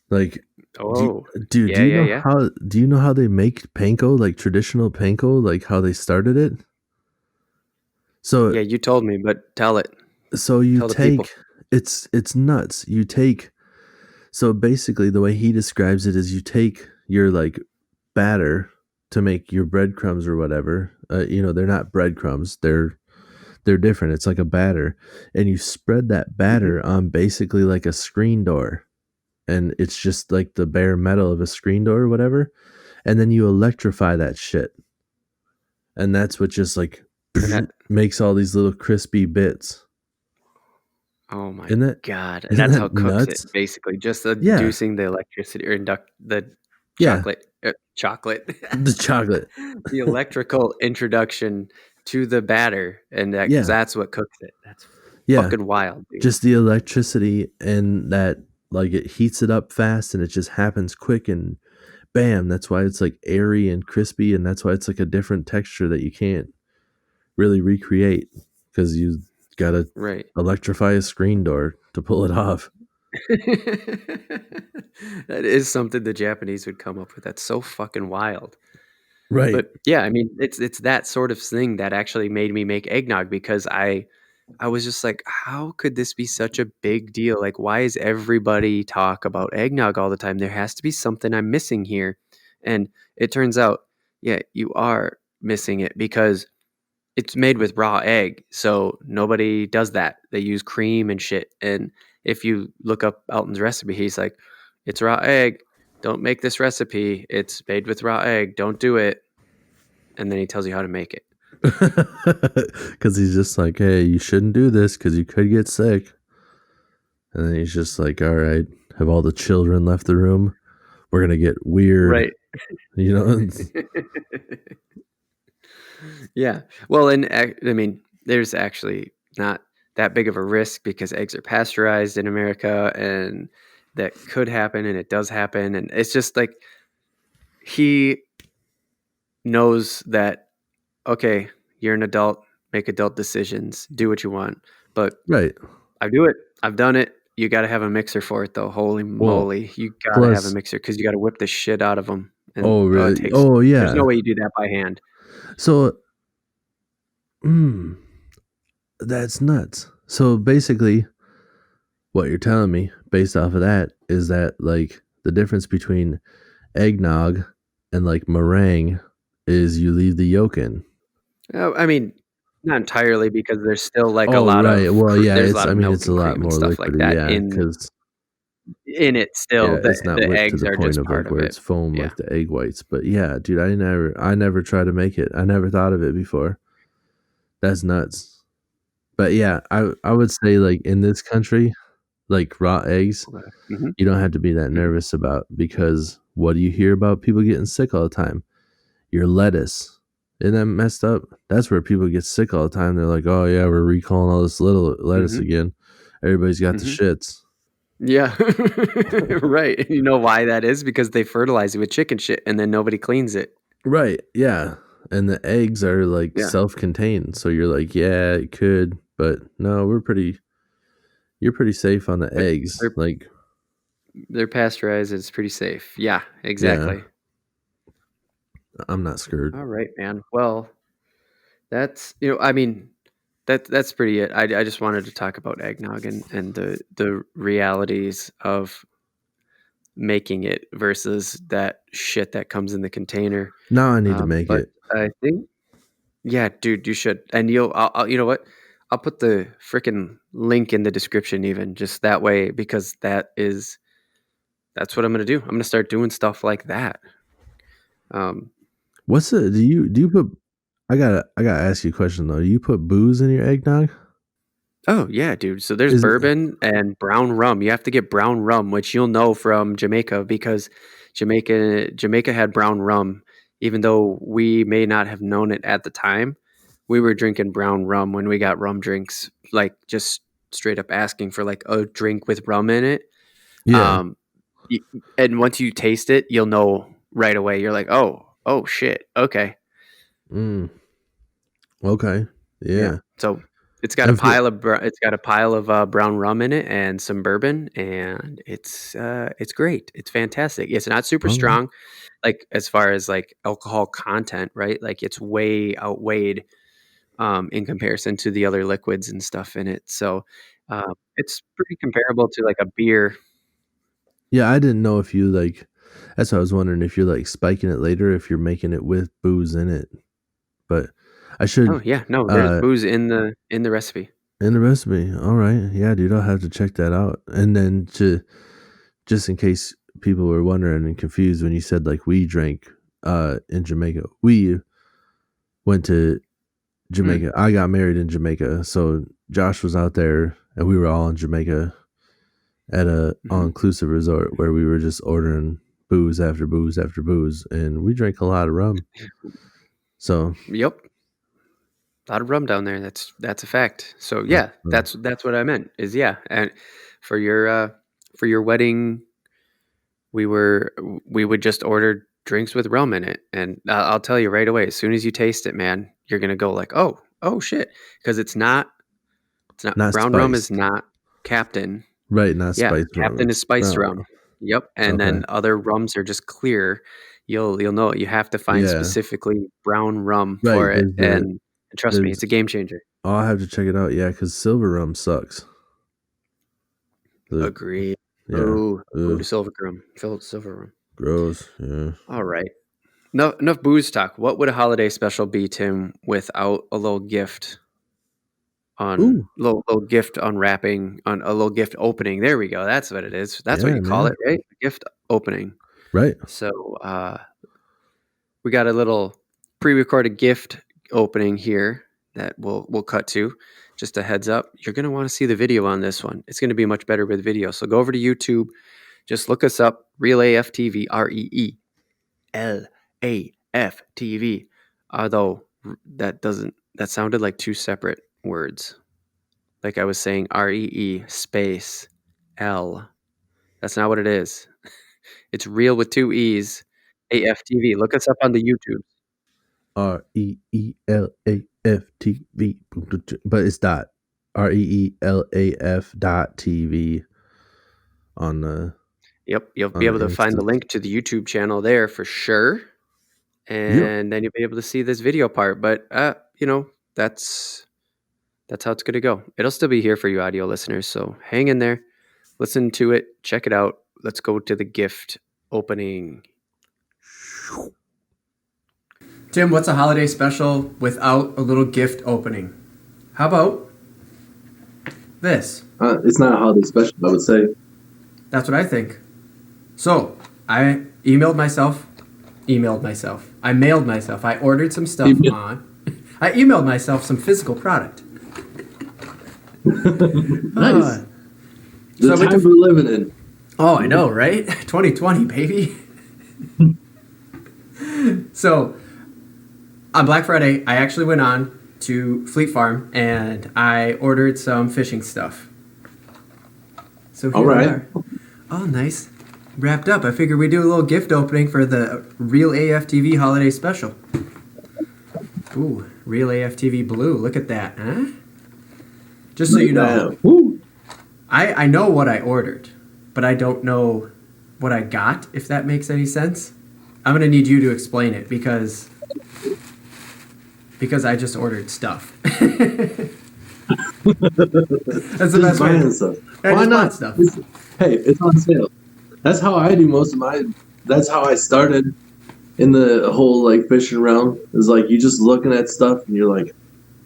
Like, do Oh, dude, yeah, yeah, yeah. do you know how they make panko, like traditional panko, like how they started it? So Yeah, you told me, but tell it. you Tell the people. take it's nuts. You take so basically the way he describes it is you take your like batter to make your breadcrumbs or whatever. They're not breadcrumbs. They're different. It's like a batter, and you spread that Mhm. batter on basically like a screen door, and it's just like the bare metal of a screen door or whatever, and then you electrify that shit, and that's what just like And that makes all these little crispy bits. oh my Isn't that god. And isn't that's how that it cooks it, nuts? basically. Just Yeah, inducing the electricity or induct the yeah, chocolate. the chocolate. The electrical introduction to the batter, and that because Yeah, that's what cooks it. That's yeah, fucking wild, dude. just the electricity and that like it heats it up fast and it just happens quick and bam, that's why it's like airy and crispy and that's why it's like a different texture that you can't really recreate because you gotta Right. electrify a screen door to pull it off. That is something the Japanese would come up with. That's so fucking wild. Right. But yeah, I mean, it's that sort of thing that actually made me make eggnog because I was just like, how could this be such a big deal? Like, why is everybody talk about eggnog all the time? There has to be something I'm missing here. And it turns out, yeah, you are missing it because it's made with raw egg. So nobody does that. They use cream and shit. And if you look up Alton's recipe, he's like, it's raw egg. Don't make this recipe. It's made with raw egg. Don't do it. And then he tells you how to make it. Because he's just like, hey, you shouldn't do this because you could get sick. And then he's just like, all right, have all the children left the room? We're going to get weird. Right. You know? Yeah. Well, and I mean, there's actually not that big of a risk because eggs are pasteurized in America and that could happen and it does happen. And it's just like he knows that, okay, you're an adult, make adult decisions, do what you want. But Right. I do it. I've done it. You got to have a mixer for it, though. Holy Well, moly. You got to have a plus, mixer because you got to whip the shit out of them. And oh, it really? takes, Oh, there's no yeah. way you do that by hand. So, that's nuts. So basically, what you're telling me based off of that is that like the difference between eggnog and like meringue is you leave the yolk in. I mean, not entirely because there's still like a Oh, lot right. of Well, yeah, there's a lot of it's milk a and lot cream and more stuff like liquidy, that yeah, because in it still. it's not The whipped to eggs the are point just of part like of where it. it's foam Yeah. like the egg whites. But yeah, dude, I never tried to make it. I never thought of it before. That's nuts. But yeah, I would say like in this country, like raw eggs, Okay. Mhm. you don't have to be that Mhm. nervous about because what do you hear about people getting sick all the time? Your lettuce. Isn't that messed up? That's where people get sick all the time. They're like, oh yeah, we're recalling all this little lettuce Mhm. again. Everybody's got the Mhm. shits. Yeah. Right. You know why that is? Because they fertilize it with chicken shit and then nobody cleans it. Right. Yeah. And the eggs are like Yeah. self-contained. So you're like, yeah, it could, but no, you're pretty safe on the They're eggs. they're, Like, they're pasteurized. It's pretty safe. Yeah, yeah, exactly. I'm not scared. All right, man. Well, that's I mean, that's pretty it. I just wanted to talk about eggnog and the realities of making it versus that shit that comes in the container. Now I need to make But it. I think, yeah, dude, you should. And I'll you know what? I'll put the freaking link in the description, even just that way, because that's what I'm gonna do. I'm gonna start doing stuff like that. Um, What's the do you put I gotta ask you a question though. Do you put booze in your eggnog? Oh, yeah, dude. So there's Is bourbon and brown rum. You have to get brown rum, which you'll know from Jamaica because Jamaica had brown rum, even though we may not have known it at the time. We were drinking brown rum when we got rum drinks, like just straight up asking for like a drink with rum in it. yeah. Um, y- and once you taste it, you'll know right away. You're like, oh shit, okay, Mm, okay. yeah. Yeah. So I feel, it's got a pile of brown rum in it and some bourbon, and it's great. It's fantastic. It's not super okay. strong, like as far as like alcohol content, right? Like it's way outweighed in comparison to the other liquids and stuff in it. So it's pretty comparable to like a beer. Yeah, I didn't know if you like that's what I was wondering if you're like spiking it later if you're making it with booze in it. But I Oh should yeah, no, there's uh booze in the recipe. in the recipe. All right. Yeah, dude, I'll have to check that out. And then to just in case people were wondering and confused when you said like we drank in Jamaica. We went to Mm, Jamaica. I got married in Jamaica. So Josh was out there and we were all in Jamaica at a all hmm. inclusive resort where we were just ordering booze after booze after booze and we drank a lot of rum. So Yep, a lot of rum down there. That's a fact. So uh, yeah, that's what I meant. Is yeah, and for your wedding, we would just order drinks with rum in it, and I'll tell you right away. As soon as you taste it, man, you're gonna go like, oh shit, because it's not not brown rum is spiced. not Captain. Right, not Yeah, spiced rum. Captain is It's spiced brown rum. rum. Yep, and Okay. then other rums are just clear. you'll know it. You have to find Yeah. specifically brown rum Right, for it, there's and trust me, it's a game changer. I'll have to check it out. Yeah, because silver rum sucks. Ugh. Agree. Yeah. Ooh, Ugh. silver rum. Silver rum. Gross. Yeah. All right. No, enough booze talk. What would a holiday special be, Tim, without a little gift Ooh. little gift unwrapping, on a little gift opening? There we go. That's what it is. That's what Yeah, you call man. it, right? Gift opening. Right. So we got a little pre-recorded gift opening here that we'll cut to. Just a heads up, you're going to want to see the video on this one. It's going to be much better with video. So go over to YouTube. Just look us up, Real AF TV, REELAF TV. Although that sounded like two separate words. Like I was saying REE space L. That's not what it is. It's real with two E's. AF TV. Look us up on the YouTube. REELAFTV. But it's dot. REELAF.TV on the. Yep, you'll on be the able to find the Insta. link to the YouTube channel there for sure. And then you'll be able to see this video part. But that's how it's going to go. It'll still be here for you audio listeners, so hang in there. Listen to it, check it out. Let's go to the gift opening. Tim, what's a holiday special without a little gift opening? How about this? It's not a holiday special, I would say. That's what I think. So I mailed myself. I ordered some stuff on. I emailed myself some physical product. Nice. The so time we're living in. Oh, I know, right? 2020, baby. So on Black Friday, I actually went on to Fleet Farm and I ordered some fishing stuff. So here we are. Oh, nice. Wrapped up. I figured we'd do a little gift opening for the Real AF TV holiday special. Ooh, Real AF TV blue. Look at that, huh? Just so you know, I know what I ordered, but I don't know what I got, if that makes any sense. I'm going to need you to explain it because I just ordered stuff. That's the best way. Stuff. Why not? Stuff. It's on sale. That's how I do most of mine. That's how I started in the whole like fishing realm. Is like you just looking at stuff and you're like,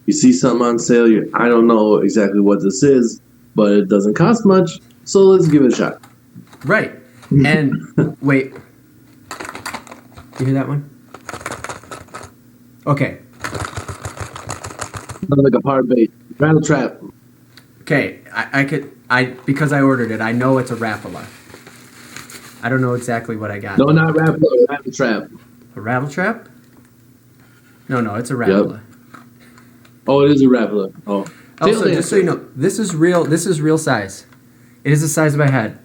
you see something on sale. I don't know exactly what this is, but it doesn't cost much, so let's give it a shot. Right. And wait, you hear that one? Okay. Like a hard bait, rattle trap. Okay, because I ordered it, I know it's a Rapala. I don't know exactly what I got. No, not rattle trap. A rattle trap? No, it's a Rapala. Yep. Oh, it is a Rapala. Oh. Also, just so you know, this is real size. It is the size of my head.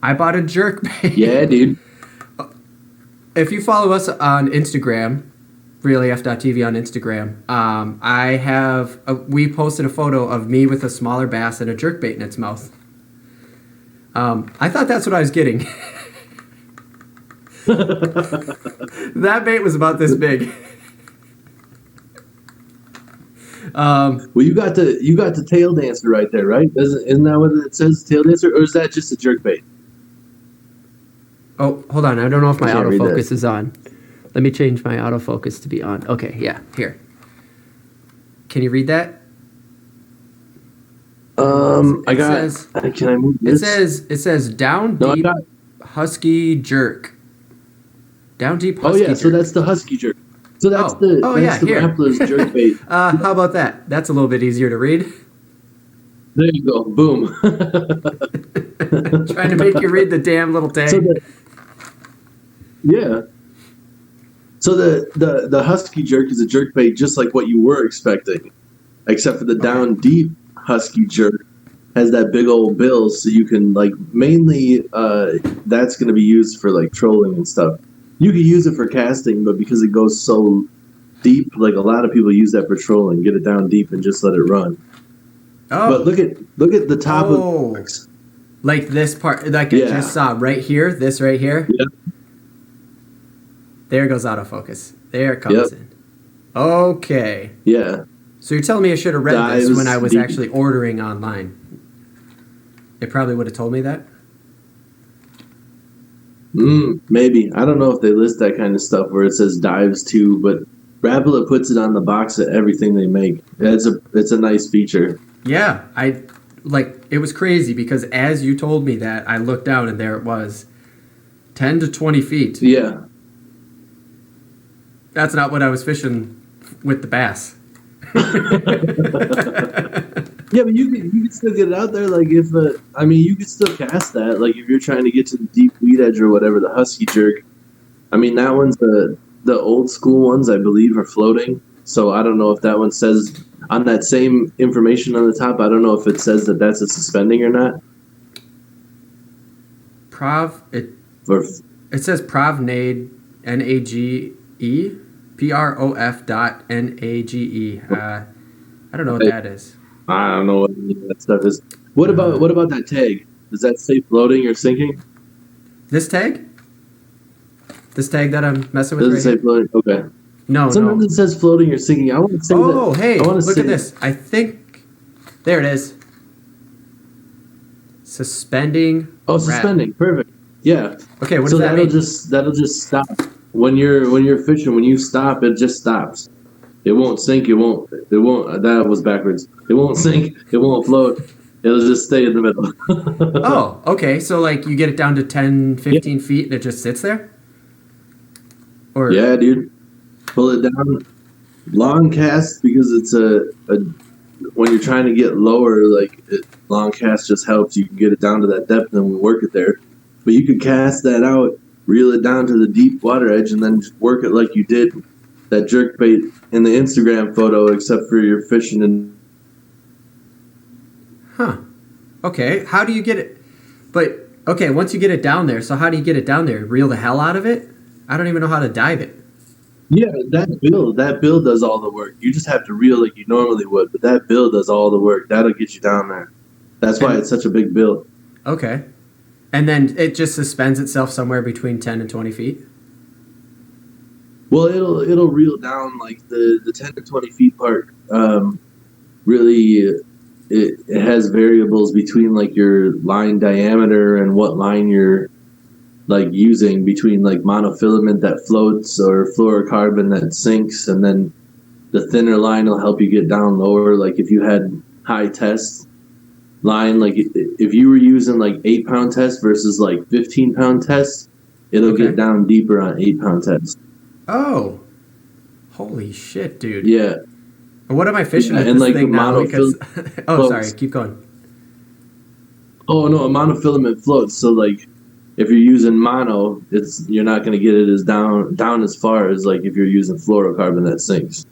I bought a jerkbait. Yeah, dude. If you follow us on Instagram, realaf.tv on Instagram, we posted a photo of me with a smaller bass and a jerkbait in its mouth. I thought that's what I was getting. That bait was about this big. Well, you got the tail dancer right there, right? Isn't that what it says, tail dancer, or is that just a jerkbait? Oh, hold on. I don't know if my autofocus is on. Let me change my autofocus to be on. Okay, yeah, here. Can you read that? Can I move this? It says down deep husky jerk. Down deep husky jerk. Oh yeah, so that's the husky jerk. So that's the Rappler's jerkbait. How about that? That's a little bit easier to read. There you go. Boom. Trying to make you read the damn little tag. So the husky jerk is a jerkbait just like what you were expecting, except for the down deep husky jerk has that big old bill, so you can mainly that's going to be used for trolling and stuff. You could use it for casting, but because it goes so deep, a lot of people use that for trolling. Get it down deep and just let it run. Oh. But look at the top of the like this part, I just saw right here. This right here. Yeah. There goes autofocus. There it comes Yep. in. Okay. Yeah. So you're telling me I should have read this Dives when I was deep. actually ordering online. It probably would have told me that. Maybe. I don't know if they list that kind of stuff where it says dives too, but Rapala puts it on the box of everything they make. It's a nice feature. Yeah, it was crazy because as you told me that, I looked down and there it was, 10 to 20 feet. Yeah. That's not what I was fishing with the bass. Yeah, but you can still get it out there. Like you could still cast that. Like if you're trying to get to the deep weed edge or whatever, the husky jerk. I mean, that one's the old school ones, I believe, are floating. So I don't know if that one says on that same information on the top. I don't know if it says that that's a suspending or not. It says Provnade, Nage, PROF.NAGE. I don't know what that is. I don't know what any of that stuff is. What about that tag? Does that say floating or sinking? This tag? This tag that I'm messing with Does it right say here? floating? Okay. No, Sometimes it says floating or sinking. I want to say Oh, that. hey, I wanna look say at this. I think... There it is. Suspending. Oh, rat. suspending. Perfect. Yeah. Okay, what So does that mean? that'll just stop. When you're fishing, when you stop, it just stops. It won't sink, it won't that was backwards. It won't sink, it won't float. It'll just stay in the middle. Oh, okay. So, like, you get it down to 10, 15 feet and it just sits there? Or Yeah, dude. Pull it down. Long cast because it's when you're trying to get lower, long cast just helps. You can get it down to that depth and we work it there. But you could cast that out, reel it down to the deep water edge, and then just work it like you did that jerk bait in the Instagram photo, except for you're fishing in. Huh. Okay, how do you get it? But, okay, once you get it down there, so how do you get it down there? Reel the hell out of it? I don't even know how to dive it. Yeah, that bill does all the work. You just have to reel like you normally would, but that bill does all the work. That'll get you down there. That's why it's such a big bill. Okay. And then it just suspends itself somewhere between 10 and 20 feet? Well, it'll reel down like the 10 to 20 feet part. Really, it has variables between like your line diameter and what line you're like using, between like monofilament that floats or fluorocarbon that sinks, and then the thinner line will help you get down lower. Like if you had high test line, like if you were using like 8-pound test versus like 15-pound test, it'll get down deeper on 8-pound test. Oh, holy shit, dude! Yeah. What am I fishing with and this like thing the now? Because floats. sorry, keep going. Oh no, a monofilament floats. So like, if you're using mono, you're not going to get it as down as far as like if you're using fluorocarbon that sinks.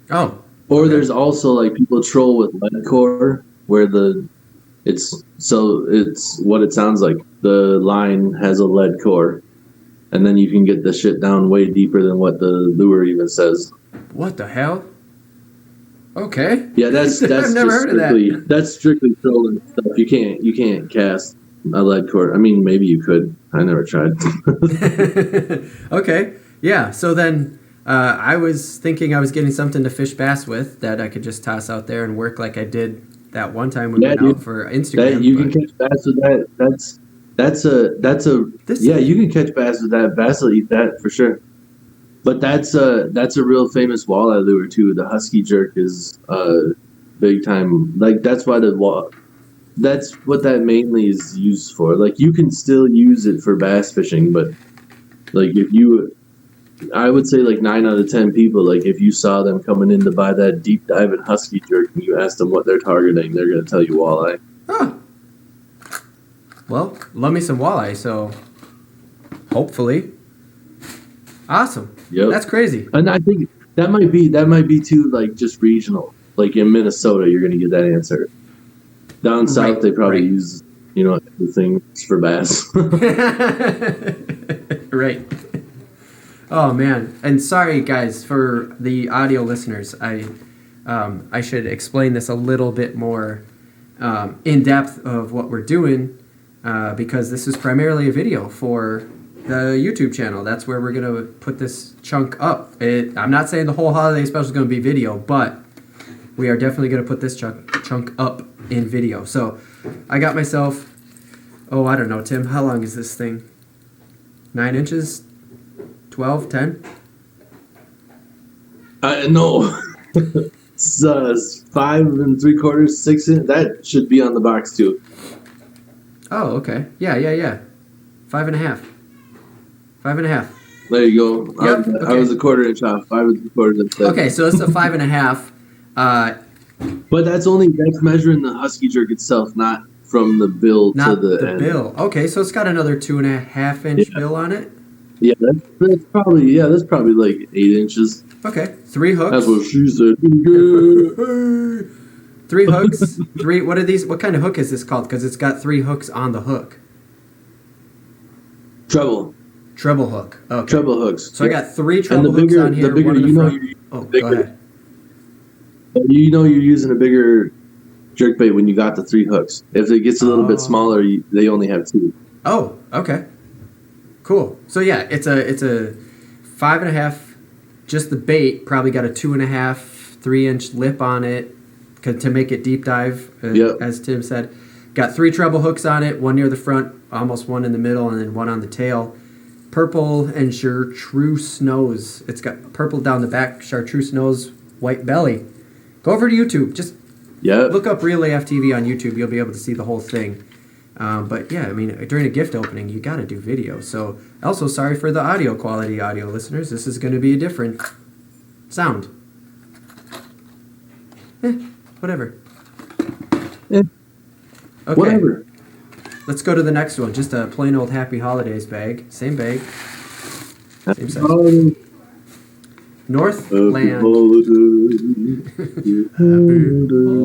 Oh. Or there's also like people troll with lead core where it's what it sounds like. The line has a lead core, and then you can get the shit down way deeper than what the lure even says. What the hell? Okay. Yeah, that's I've never heard of that. That's strictly trolling stuff. You can't cast a lead core. I mean, maybe you could. I never tried. Okay. Yeah. So then I was thinking I was getting something to fish bass with that I could just toss out there and work like I did that one time we went out for Instagram. You can catch bass with that. You can catch bass with that. Bass will eat that for sure. But that's a real famous walleye lure too. The husky jerk is big time. Like that's why that's what that mainly is used for. Like you can still use it for bass fishing, but like I would say like 9 out of 10 people, like if you saw them coming in to buy that deep diving husky jerk and you asked them what they're targeting, they're going to tell you walleye. Huh. Well, love me some walleye, so hopefully. Awesome. Yep. That's crazy. And I think that might be too like just regional. Like in Minnesota, you're going to get that answer. Down south, they probably use everything for bass. Right. Oh man, and sorry guys for the audio listeners. I should explain this a little bit more in depth of what we're doing because this is primarily a video for the YouTube channel. That's where we're gonna put this chunk up. I'm not saying the whole holiday special is gonna be video, but we are definitely gonna put this chunk up in video. So I got myself. Oh, I don't know, Tim. How long is this thing? 9 inches? 12? 10? No. It's 5 3/4, 6 inch. That should be on the box too. Oh, okay. Yeah. 5.5. 5.5. There you go. Yep, I was a 1/4 inch off. 5 3/4 instead. Okay, so it's a 5.5. But that's measuring the husky jerk itself, not from the bill Not to the the end. bill. Okay, so it's got another 2.5 inch Yeah. bill on it. Yeah, that's probably like 8 inches. Okay, 3 hooks. That's what she said. 3 hooks. What are these? What kind of hook is this called? Because it's got 3 hooks on the hook. Treble hook. Okay. treble hooks. So I got 3 treble hooks on here. The bigger, one in the you know, front. Oh, go ahead. you know you're using a bigger jerkbait when you got the 3 hooks. If it gets a little bit smaller, they only have 2. Oh, okay. Cool. So yeah, it's a 5.5. Just the bait probably got a 2.5, 3 inch lip on it to make it deep dive. As Tim said, got 3 treble hooks on it. 1 near the front, almost 1 in the middle, and then 1 on the tail. Purple and chartreuse nose. It's got purple down the back, chartreuse nose, white belly. Go over to YouTube. Just look up Real AF TV on YouTube. You'll be able to see the whole thing. But yeah, I mean, during a gift opening, you got to do video. So also, sorry for the audio quality, audio listeners. This is going to be a different sound. Whatever. Okay. Whatever. Let's go to the next one. Just a plain old Happy Holidays bag. Same bag. Same size. Northland. Happy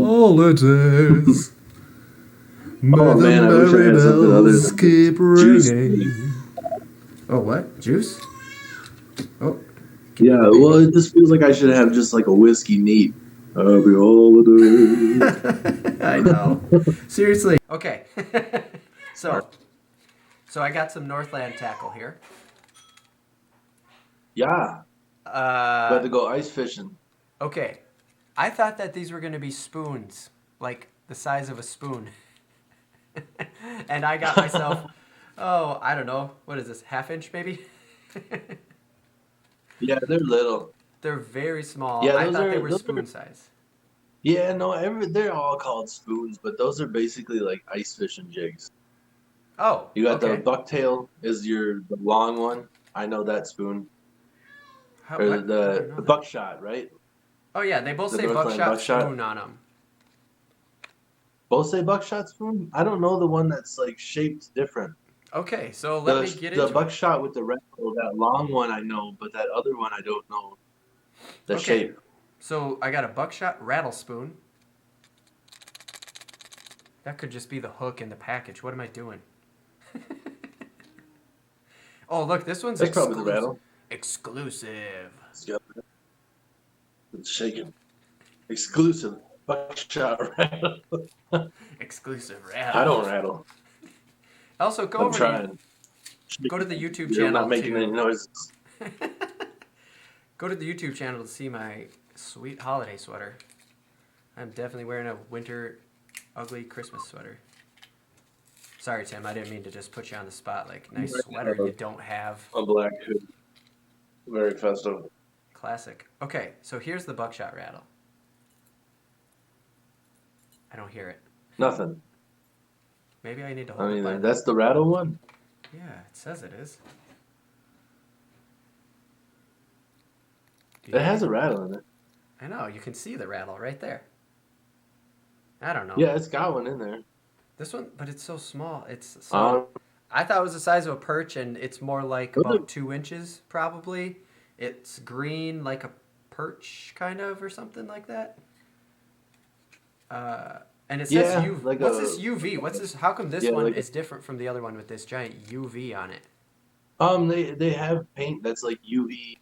holidays. Oh man, I wish I had something other than keep ringing. Oh, what? Juice? Oh. Yeah, well, it just feels like I should have just like a whiskey neat. Happy holidays. I know. Seriously. Okay. So I got some Northland tackle here. Yeah. About to go ice fishing. Okay. I thought that these were going to be spoons, like the size of a spoon. And I got myself, I don't know. What is this, 1/2 inch maybe? Yeah, they're little. They're very small. Yeah, I thought they were spoon size. Yeah, no, they're all called spoons, but those are basically like ice fishing jigs. Oh, You got the bucktail is the long one. I know that spoon. Or the buckshot, right? Oh yeah, they both The say Northland buckshot spoon on them. Both say buckshot spoon? I don't know the one that's like shaped different. Okay, so let me get into the buckshot with the rattle, that long one I know, but that other one I don't know the shape. So I got a buckshot rattle spoon. That could just be the hook in the package. What am I doing? Oh, look, this one's That's probably the rattle. Exclusive. It's shaking. Exclusive buckshot rattle. Exclusive rattle. I don't rattle. Also, go to the YouTube channel. I'm not making any noises. Go to the YouTube channel to see my sweet holiday sweater. I'm definitely wearing a winter ugly Christmas sweater. Sorry, Tim, I didn't mean to just put you on the spot. Like, nice sweater you don't have. A black hood. Very festive. Classic. Okay, so here's the buckshot rattle. I don't hear it. Nothing. Maybe I need to hold it. That's the rattle one? Yeah, it says it is. It has a rattle in it. I know, you can see the rattle right there. I don't know. Yeah, it's got one in there. This one, but it's so small. It's so. I thought it was the size of a perch, and it's more like about 2 inches, probably. It's green, like a perch, kind of, or something like that. And it says UV. Like what's this UV? What's this? How come this one like is different from the other one with this giant UV on it? They have paint that's like UV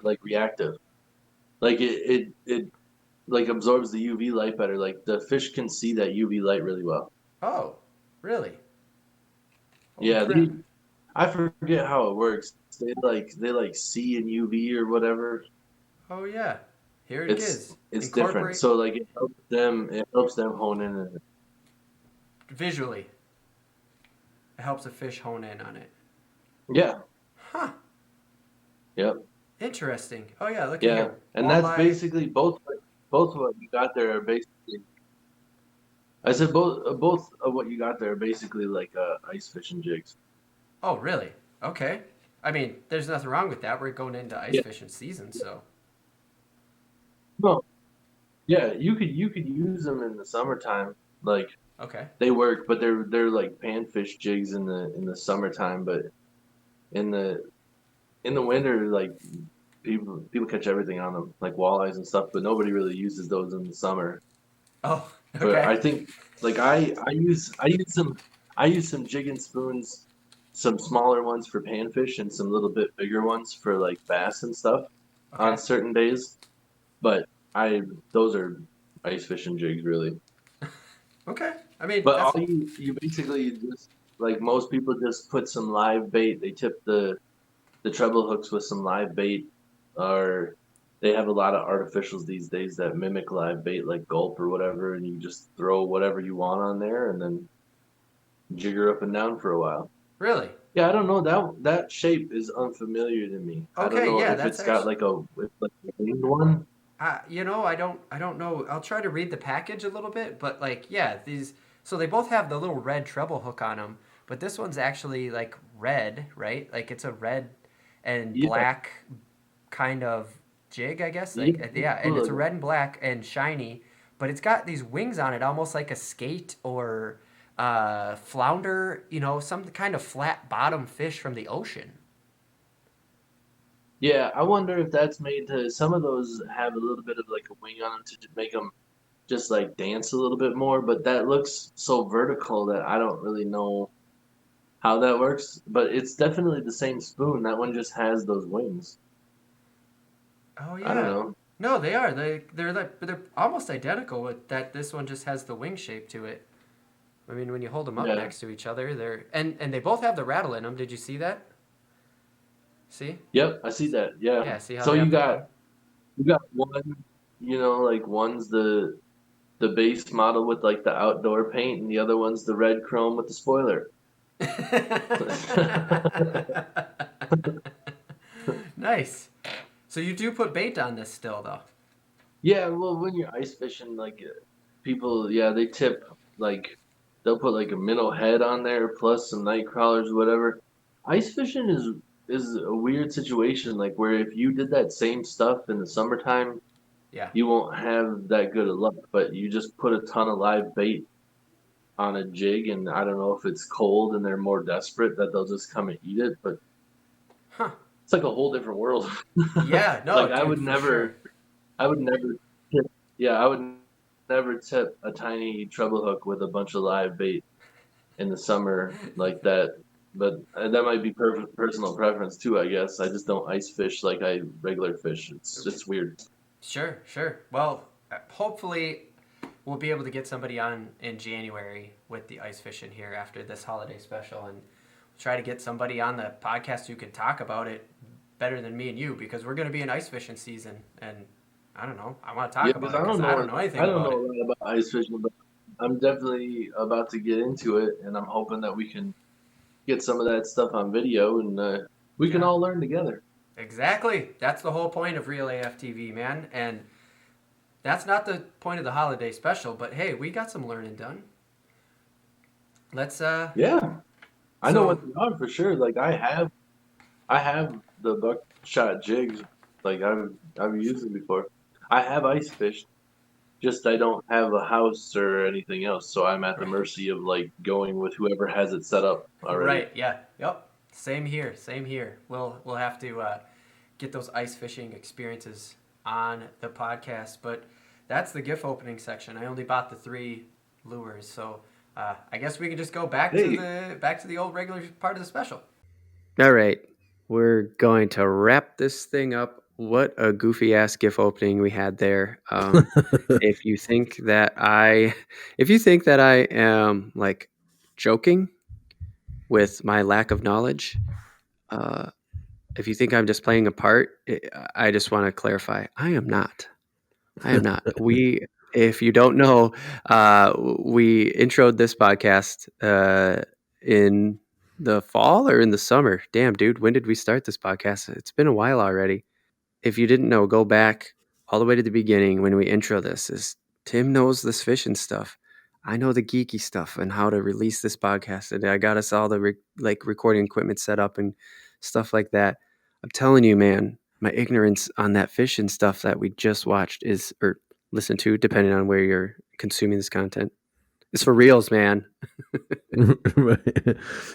like reactive. Like it like absorbs the UV light better. Like the fish can see that UV light really well. Oh, really? Yeah, I forget how it works. They like C and UV or whatever. Oh yeah, here it It's is. it's different. Incorporate So like it helps them hone in. visually. It helps a fish hone in on it. Yeah. Huh. Yep. Interesting. Oh yeah, look at Yeah. here. And that's Walleye. basically both of what you got there are basically. I said both of what you got there are basically like ice fishing jigs. Oh really? Okay. I mean, there's nothing wrong with that. We're going into ice Yeah. fishing season, so No. Yeah. You could use them in the summertime. Like okay. they work, but they're like panfish jigs in the summertime. But in the winter, like people catch everything on them, like walleyes and stuff. But nobody really uses those in the summer. Oh, But okay. I think like I use some jig and spoons, some smaller ones for panfish and some little bit bigger ones for like bass and stuff on Okay. certain days. But I those are ice fishing jigs really. Okay. I mean, But all that's you basically just like most people just put some live bait. They tip the treble hooks with some live bait, or they have a lot of artificials these days that mimic live bait, like gulp or whatever, and you just throw whatever you want on there and then jigger up and down for a while. really. Yeah, I don't know that shape is unfamiliar to me. I don't Okay, know yeah, if that's it's got actually like a winged one. I don't know. I'll try to read the package a little bit, but like, yeah, these. So they both have the little red treble hook on them, but this one's actually like red, right? Like it's a red and Yeah, black kind of jig, I guess. yeah, Like yeah, and it's a look, red and black and shiny, but it's got these wings on it, almost like a skate or flounder. Some kind of flat bottom fish from the ocean. yeah. I wonder if that's made to some of those have a little bit of like a wing on them to make them just like dance a little bit more, but that looks so vertical that I don't really know how that works. But it's definitely the same spoon. That one just has those wings. Oh I don't yeah. know. No, they are. They're almost identical with that. This one just has the wing shape to it. I mean, when you hold them up Yeah. next to each other, and they both have the rattle in them. Did you see that? See? Yep, I see that. Yeah. Yeah. See how So they you have the got rattle? you got one, like one's the base model with like the outdoor paint, and the other one's the red chrome with the spoiler. Nice. So you do put bait on this still, though. Yeah, well, when you're ice fishing, like people, yeah, they tip like they'll put like a minnow head on there plus some night crawlers, whatever. Ice fishing is a weird situation, like where if you did that same stuff in the summertime, Yeah. you won't have that good of luck. But you just put a ton of live bait on a jig, and I don't know if it's cold and they're more desperate that they'll just come and eat it, but Huh. it's like a whole different world. Yeah. No, Like I dude, would for sure. never. I would never tip, yeah, I would never tip a tiny treble hook with a bunch of live bait in the summer like that. But that might be personal preference too, I guess. I just don't ice fish like I regular fish. It's weird. Sure. Sure. Well, hopefully we'll be able to get somebody on in January with the ice fishing here after this holiday special, and try to get somebody on the podcast who can talk about it better than me and you, because we're going to be in ice fishing season, and I don't know. I want to Yeah, talk because about it because I don't know I anything don't about know it. a lot about ice fishing, but I'm definitely about to get into it, and I'm hoping that we can get some of that stuff on video, and we can Yeah, all learn together. exactly. That's the whole point of Real AF TV, man. And that's not the point of the holiday special, but hey, we got some learning done. Let's Yeah, I know what so they are for sure. Like I have the buckshot jigs. Like I've used them before. I have ice fished. Just I don't have a house or anything else, so I'm at the right. mercy of like going with whoever has it set up already. Right, yeah. Yep. Same here. Same here. We'll have to get those ice fishing experiences on the podcast. But that's the gift opening section. I only bought the 3 lures, so I guess we can just go Hey, back to the old regular part of the special. So So All All right. right. We're going to wrap this thing up. What a goofy ass GIF opening we had there. If you think that I, if you think that I am like joking, with my lack of knowledge. Uh, if you think I'm just playing a part, I just want to clarify: I am not. I am not. If you don't know, we introed this podcast in the fall or in the summer. Damn, dude, when did we start this podcast? It's been a while already. If you didn't know, go back all the way to the beginning when we intro this. Is Tim knows this fishing stuff. I know the geeky stuff and how to release this podcast, and I got us all the recording equipment set up and stuff like that. I'm telling you, man, my ignorance on that fishing stuff that we just watched is or listened to, depending on where you're consuming this content, is for reals, man.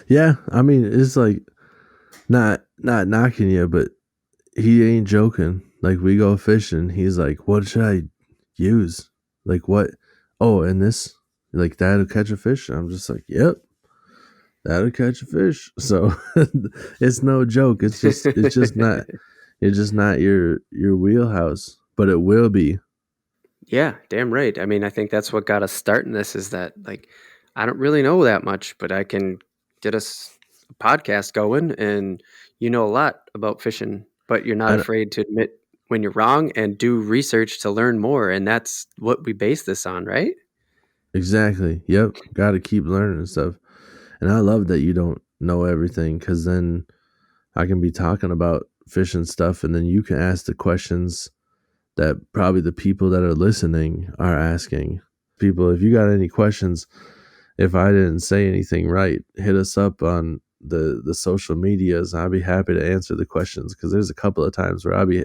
Yeah, I mean, it's like not knocking you, but he ain't joking. Like, we go fishing, he's like, "What should I use? Like, what? Oh, and this, like, that'll catch a fish." I'm just like, "Yep, that'll catch a fish." So it's no joke. It's just not. It's just not your wheelhouse, but it will be. Yeah, damn right. I mean, I think that's what got us starting this is that like I don't really know that much, but I can get us a podcast going and you know a lot about fishing, but you're not I, afraid to admit when you're wrong and do research to learn more. And that's what we base this on, right? exactly. Yep. Got to keep learning and stuff. And I love that you don't know everything, because then I can be talking about fishing stuff, and then you can ask the questions that probably the people that are listening are asking. People, if you got any questions, if I didn't say anything right, hit us up on the social medias. I'll be happy to answer the questions, because there's a couple of times where I'll be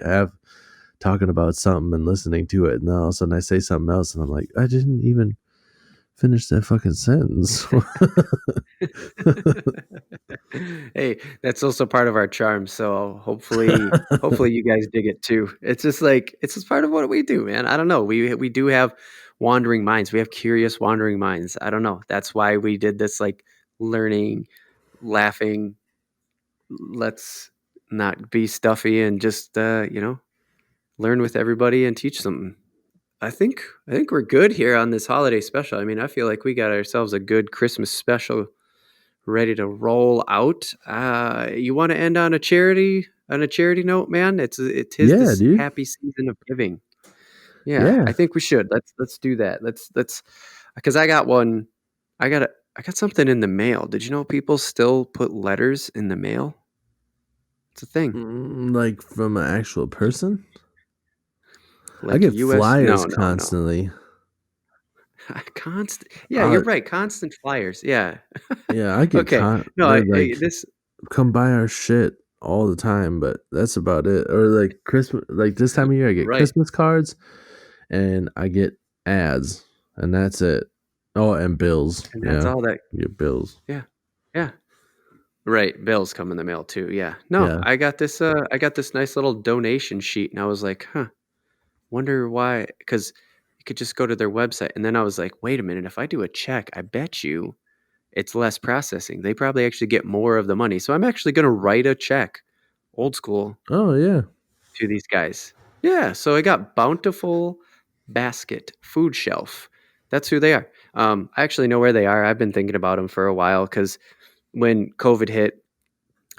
talking about something and listening to it, and then all of a sudden I say something else, and I'm like, I didn't even finish that fucking sentence. Hey, that's also part of our charm. So hopefully you guys dig it too. It's just like it's just part of what we do, man. I don't know. We do have wandering minds. We have curious wandering minds. I don't know. That's why we did this like learning, laughing. Let's not be stuffy and just learn with everybody and teach something. I think we're good here on this holiday special. I mean, I feel like we got ourselves a good Christmas special ready to roll out. You want to end on a charity note, man? It is Yeah, this dude. happy season of giving. Yeah, Yeah. I think we should. Let's do that. Let's because I got one. I got something in the mail. Did you know people still put letters in the mail? It's a thing. Like, from an actual person? I Like get U.S. flyers No. constantly. Constant. Yeah, Uh, you're right. Constant flyers. Yeah. yeah, I get Okay. No, they're like, this. come buy our shit all the time, but that's about it. Or like Christmas, like this time of year, I get Right. Christmas cards and I get ads, and that's it. Oh, and bills. And that's Yeah, all that. you get bills. Yeah. Yeah. Right, bills come in the mail too. Yeah. No, Yeah. I got this nice little donation sheet and I was like, "Huh, wonder why cuz you could just go to their website." And then I was like, "Wait a minute, if I do a check, I bet you it's less processing. They probably actually get more of the money." So I'm actually going to write a check, old school, Oh yeah. to these guys. Yeah, so I got Bountiful Basket Food Shelf. That's who they are. I actually know where they are. I've been thinking about them for a while cuz when COVID hit,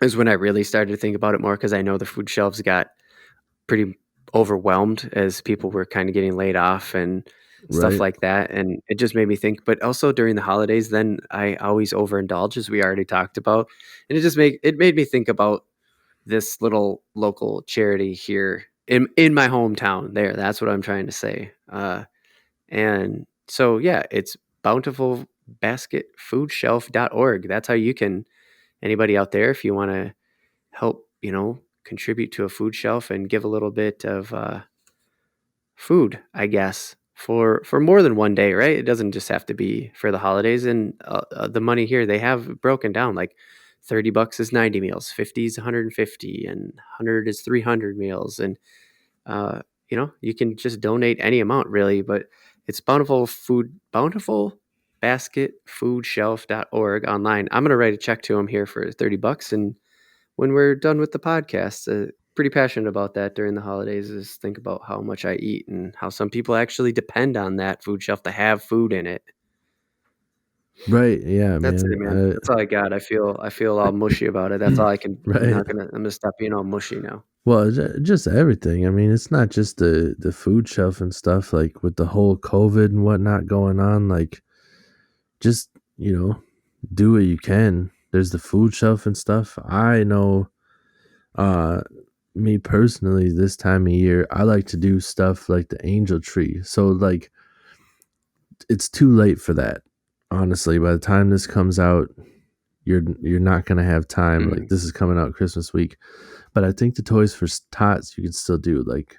is when I really started to think about it more because I know the food shelves got pretty overwhelmed as people were kind of getting laid off and stuff Right. like that. And it just made me think, but also during the holidays, then I always overindulge as we already talked about. And it made me think about this little local charity here in my hometown there. That's what I'm trying to say. And so, yeah, it's bountifulbasketfoodshelf.org. That's how you can, anybody out there, if you want to help, contribute to a food shelf and give a little bit of food, I guess, for more than one day, right? It doesn't just have to be for the holidays. And the money here they have broken down like $30 is 90 meals, 50 is 150, and 100 is 300 meals. And uh, you can just donate any amount really, but it's bountiful basketfoodshelf.org online. I'm going to write a check to them here for $30, and when we're done with the podcast, pretty passionate about that during the holidays, is think about how much I eat and how some people actually depend on that food shelf to have food in it. Right. Yeah, That's man. it, man. That's all I got. I feel all mushy about it. That's all I can. Right. I'm gonna stop being all mushy now. Well, just everything. I mean, it's not just the food shelf and stuff. Like with the whole COVID and whatnot going on. Like, just do what you can. There's the food shelf and stuff. I know. Uh, Me personally, this time of year, I like to do stuff like the angel tree. So like, it's too late for that. Honestly, by the time this comes out, you're not gonna have time. Like Mm. this is coming out Christmas week, but I think the Toys for Tots you can still do. Like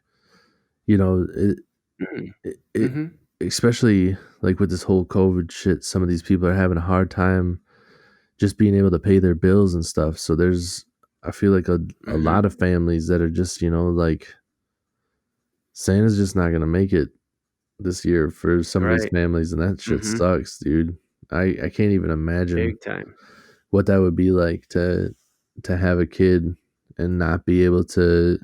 you know it, Mm. it Mm-hmm. especially like with this whole COVID shit. Some of these people are having a hard time just being able to pay their bills and stuff. So there's I feel like a Mm-hmm. lot of families that are just like Santa's just not gonna make it this year for some of these Right. families, and that shit Mm-hmm. sucks, dude. I can't even imagine Big time. what that would be like to have a kid and not be able to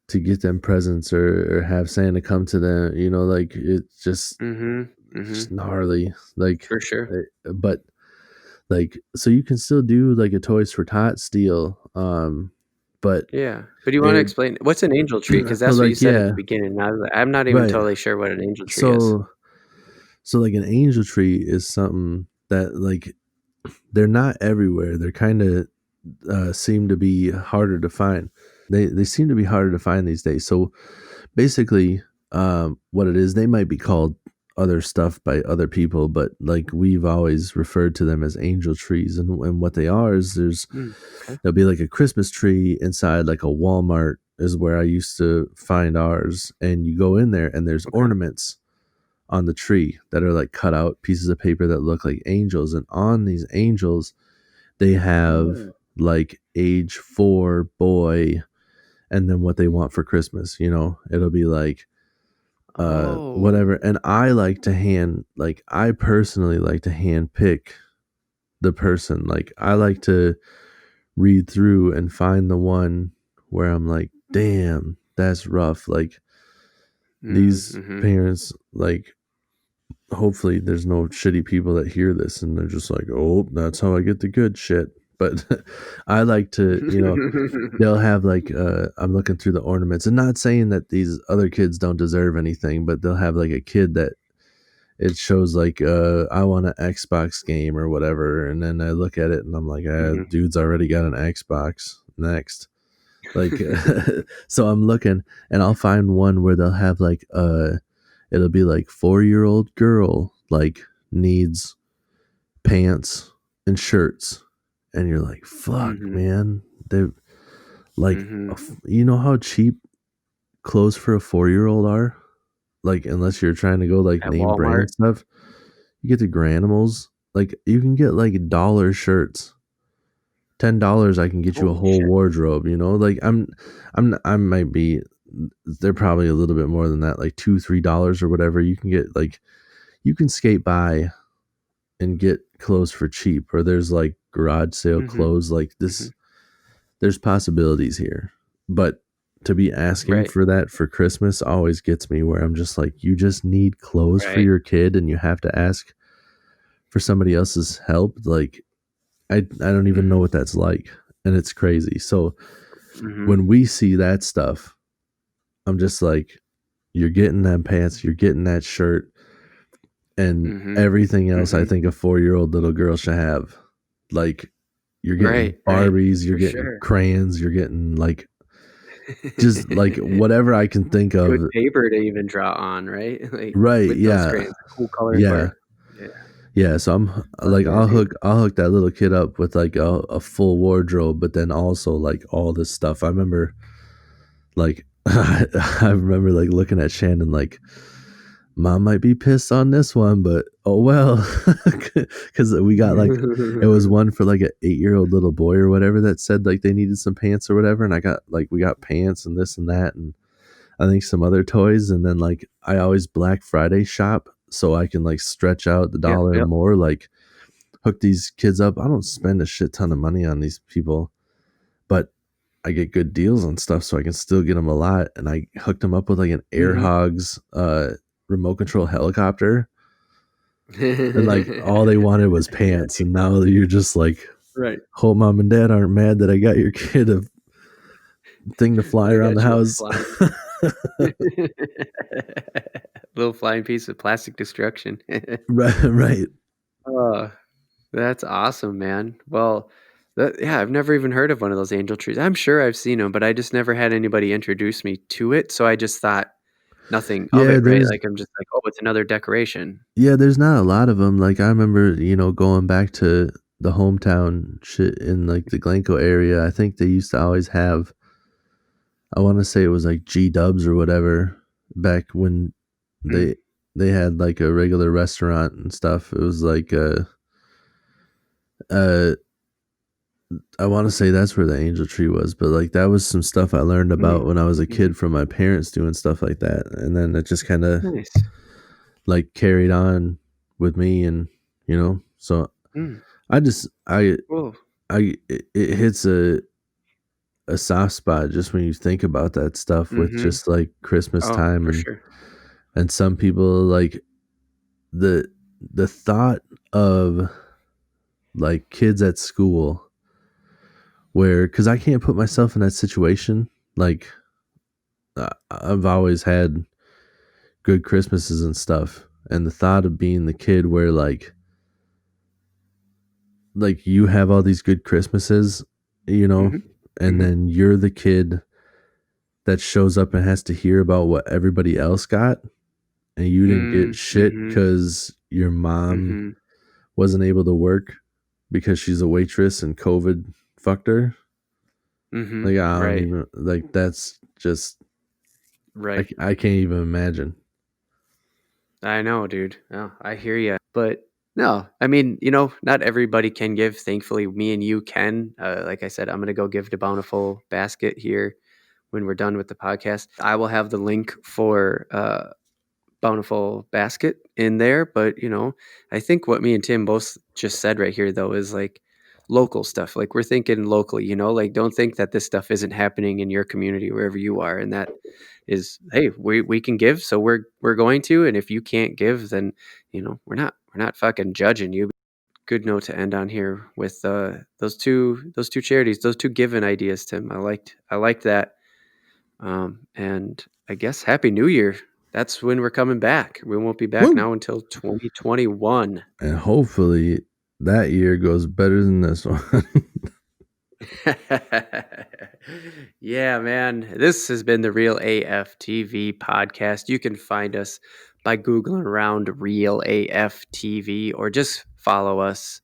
get them presents or have Santa come to them. Like it's Mm-hmm. Mm-hmm. just gnarly. Like, For sure. but like, so you can still do like a Toys for Tots deal, but Yeah, but do you want to it explain what's an angel tree? Because so that's what you like said at the yeah, beginning. And I'm not even right. totally sure what an angel tree is. So like an angel tree is something that like they're not everywhere. They're kind of seem to be harder to find. They seem to be harder to find these days. So basically, what it is, they might be called other stuff by other people, but like we've always referred to them as angel trees. And what they are is Mm, okay. there'll be like a Christmas tree inside like a Walmart is where I used to find ours. And you go in there and there's Okay. ornaments on the tree that are like cut out pieces of paper that look like angels. And on these angels, they have like age 4 boy and then what they want for Christmas. It'll be like Oh. whatever. And I personally like to hand pick the person. Like I like to read through and find the one where I'm like, damn, that's rough. Like these Mm-hmm. parents, like hopefully there's no shitty people that hear this and they're just like, oh, that's how I get the good shit. But I like to, they'll have like I'm looking through the ornaments and not saying that these other kids don't deserve anything, but they'll have like a kid that it shows like I want an Xbox game or whatever, and then I look at it and I'm like, dude's already got an Xbox. Next. Like so I'm looking and I'll find one where they'll have like it'll be like 4-year-old girl like needs pants and shirts, and you're like, fuck, Mm-hmm. man. They like Mm-hmm. you know how cheap clothes for a 4-year-old are? Like unless you're trying to go like At name Walmart. brand stuff, you get the Granimals. Like you can get like dollar shirts. $10 I can get you a Holy whole shit. wardrobe, like I might be they're probably a little bit more than that, like $2-3 or whatever. You can get like you can skate by and get clothes for cheap, or there's like garage sale Mm-hmm. clothes like Mm-hmm. this. There's possibilities here, but to be asking Right. for that for Christmas always gets me, where I'm just like, you just need clothes for Right. your kid and you have to ask for somebody else's help. Like I don't even know Mm-hmm. what that's like, and it's crazy. So Mm-hmm. when we see that stuff, I'm just like, you're getting that pants, you're getting that shirt, and Mm-hmm. everything else I Mm-hmm. think a 4-year-old little girl should have. Like you're getting Right. Right. Barbies, you're For getting sure. crayons, you're getting like just like whatever I can think of. Good paper to even draw on, right? Like Right, with those yeah. crayons, a cool colored Yeah. part. Yeah. Yeah, so I'm Fuck like yeah, dude. I'll hook that little kid up with like a full wardrobe, but then also like all this stuff. I remember like I remember like looking at Shannon like, mom might be pissed on this one, but oh well, because we got like it was one for like an 8-year-old little boy or whatever that said like they needed some pants or whatever, and I got like we got pants and this and that, and I think some other toys, and then like I always Black Friday shop so I can like stretch out the Yep, dollar and yep. more, like hook these kids up. I don't spend a shit ton of money on these people, but I get good deals on stuff, so I can still get them a lot. And I hooked them up with like an Air Mhm. Hogs remote control helicopter. and like all they wanted was pants, and now you're just like, Right. hope mom and dad aren't mad that I got your kid a thing to fly I around the got you a house. flying little flying piece of plastic destruction. Right. Oh, that's awesome, man. Well, yeah, I've never even heard of one of those angel trees. I'm sure I've seen them, but I just never had anybody introduce me to it. So I just thought nothing of Yeah, it, right? Like I'm just like, oh, it's another decoration. there's not a lot of them. Like I remember, going back to the hometown shit in like the Glencoe area. I think they used to always have. I want to say it was like G Dubs or whatever back when Mm, they they had like a regular restaurant and stuff. It was like uh I want to say that's where the angel tree was, but like that was some stuff I learned about mm, when I was a mhm. kid from my parents doing stuff like that, and then it just kind of Nice. like carried on with me, and so Mm, I just cool. it hits a soft spot just when you think about that stuff with Mm-hmm. just like Christmas Oh, time, for sure. and some people like the the thought of like kids at school where, because I can't put myself in that situation, like I've always had good Christmases and stuff, and the thought of being the kid where like you have all these good Christmases, you know, Mm-hmm. and Mm-hmm. then you're the kid that shows up and has to hear about what everybody else got, and you didn't get shit Mm-hmm. because your mom Mm-hmm. wasn't able to work because she's a waitress and COVID fucked her. Mm-hmm. Like I don't Right. even like that's just Right. I can't even imagine. I know, dude. Oh, I hear you. But no, I mean, not everybody can give. Thankfully, me and you can. Like I said, I'm going to go give the Bountiful basket here when we're done with the podcast. I will have the link for Bountiful basket in there. But, I think what me and Tim both just said right here, though, is like local stuff. Like we're thinking locally, like don't think that this stuff isn't happening in your community, wherever you are. And that is, hey, we can give. So we're going to. And if you can't give, then, we're not fucking judging you. Good note to end on here with those two charities, those two given ideas, Tim. I liked that. And I guess Happy New Year. That's when we're coming back. We won't be back Woo! now until 2021. And hopefully that year goes better than this one. Yeah, man. This has been the Real AF TV podcast. You can find us by Googling around Real AF TV or just follow us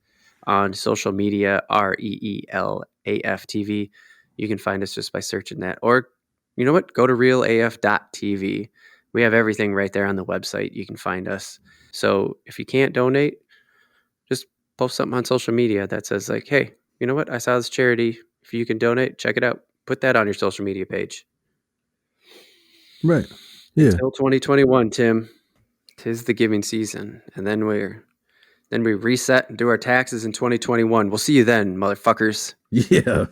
on social media, REELAF TV. You can find us just by searching that. Or, you know what? Go to realaf.tv. We have everything right there on the website. You can find us. So if you can't donate, just post something on social media that says like, hey, you know what? I saw this charity. If you can donate, check it out. Put that on your social media page. Right. Yeah. Until 2021, Tim. 'Tis the giving season. And then we reset and do our taxes in 2021. We'll see you then, motherfuckers. Yeah.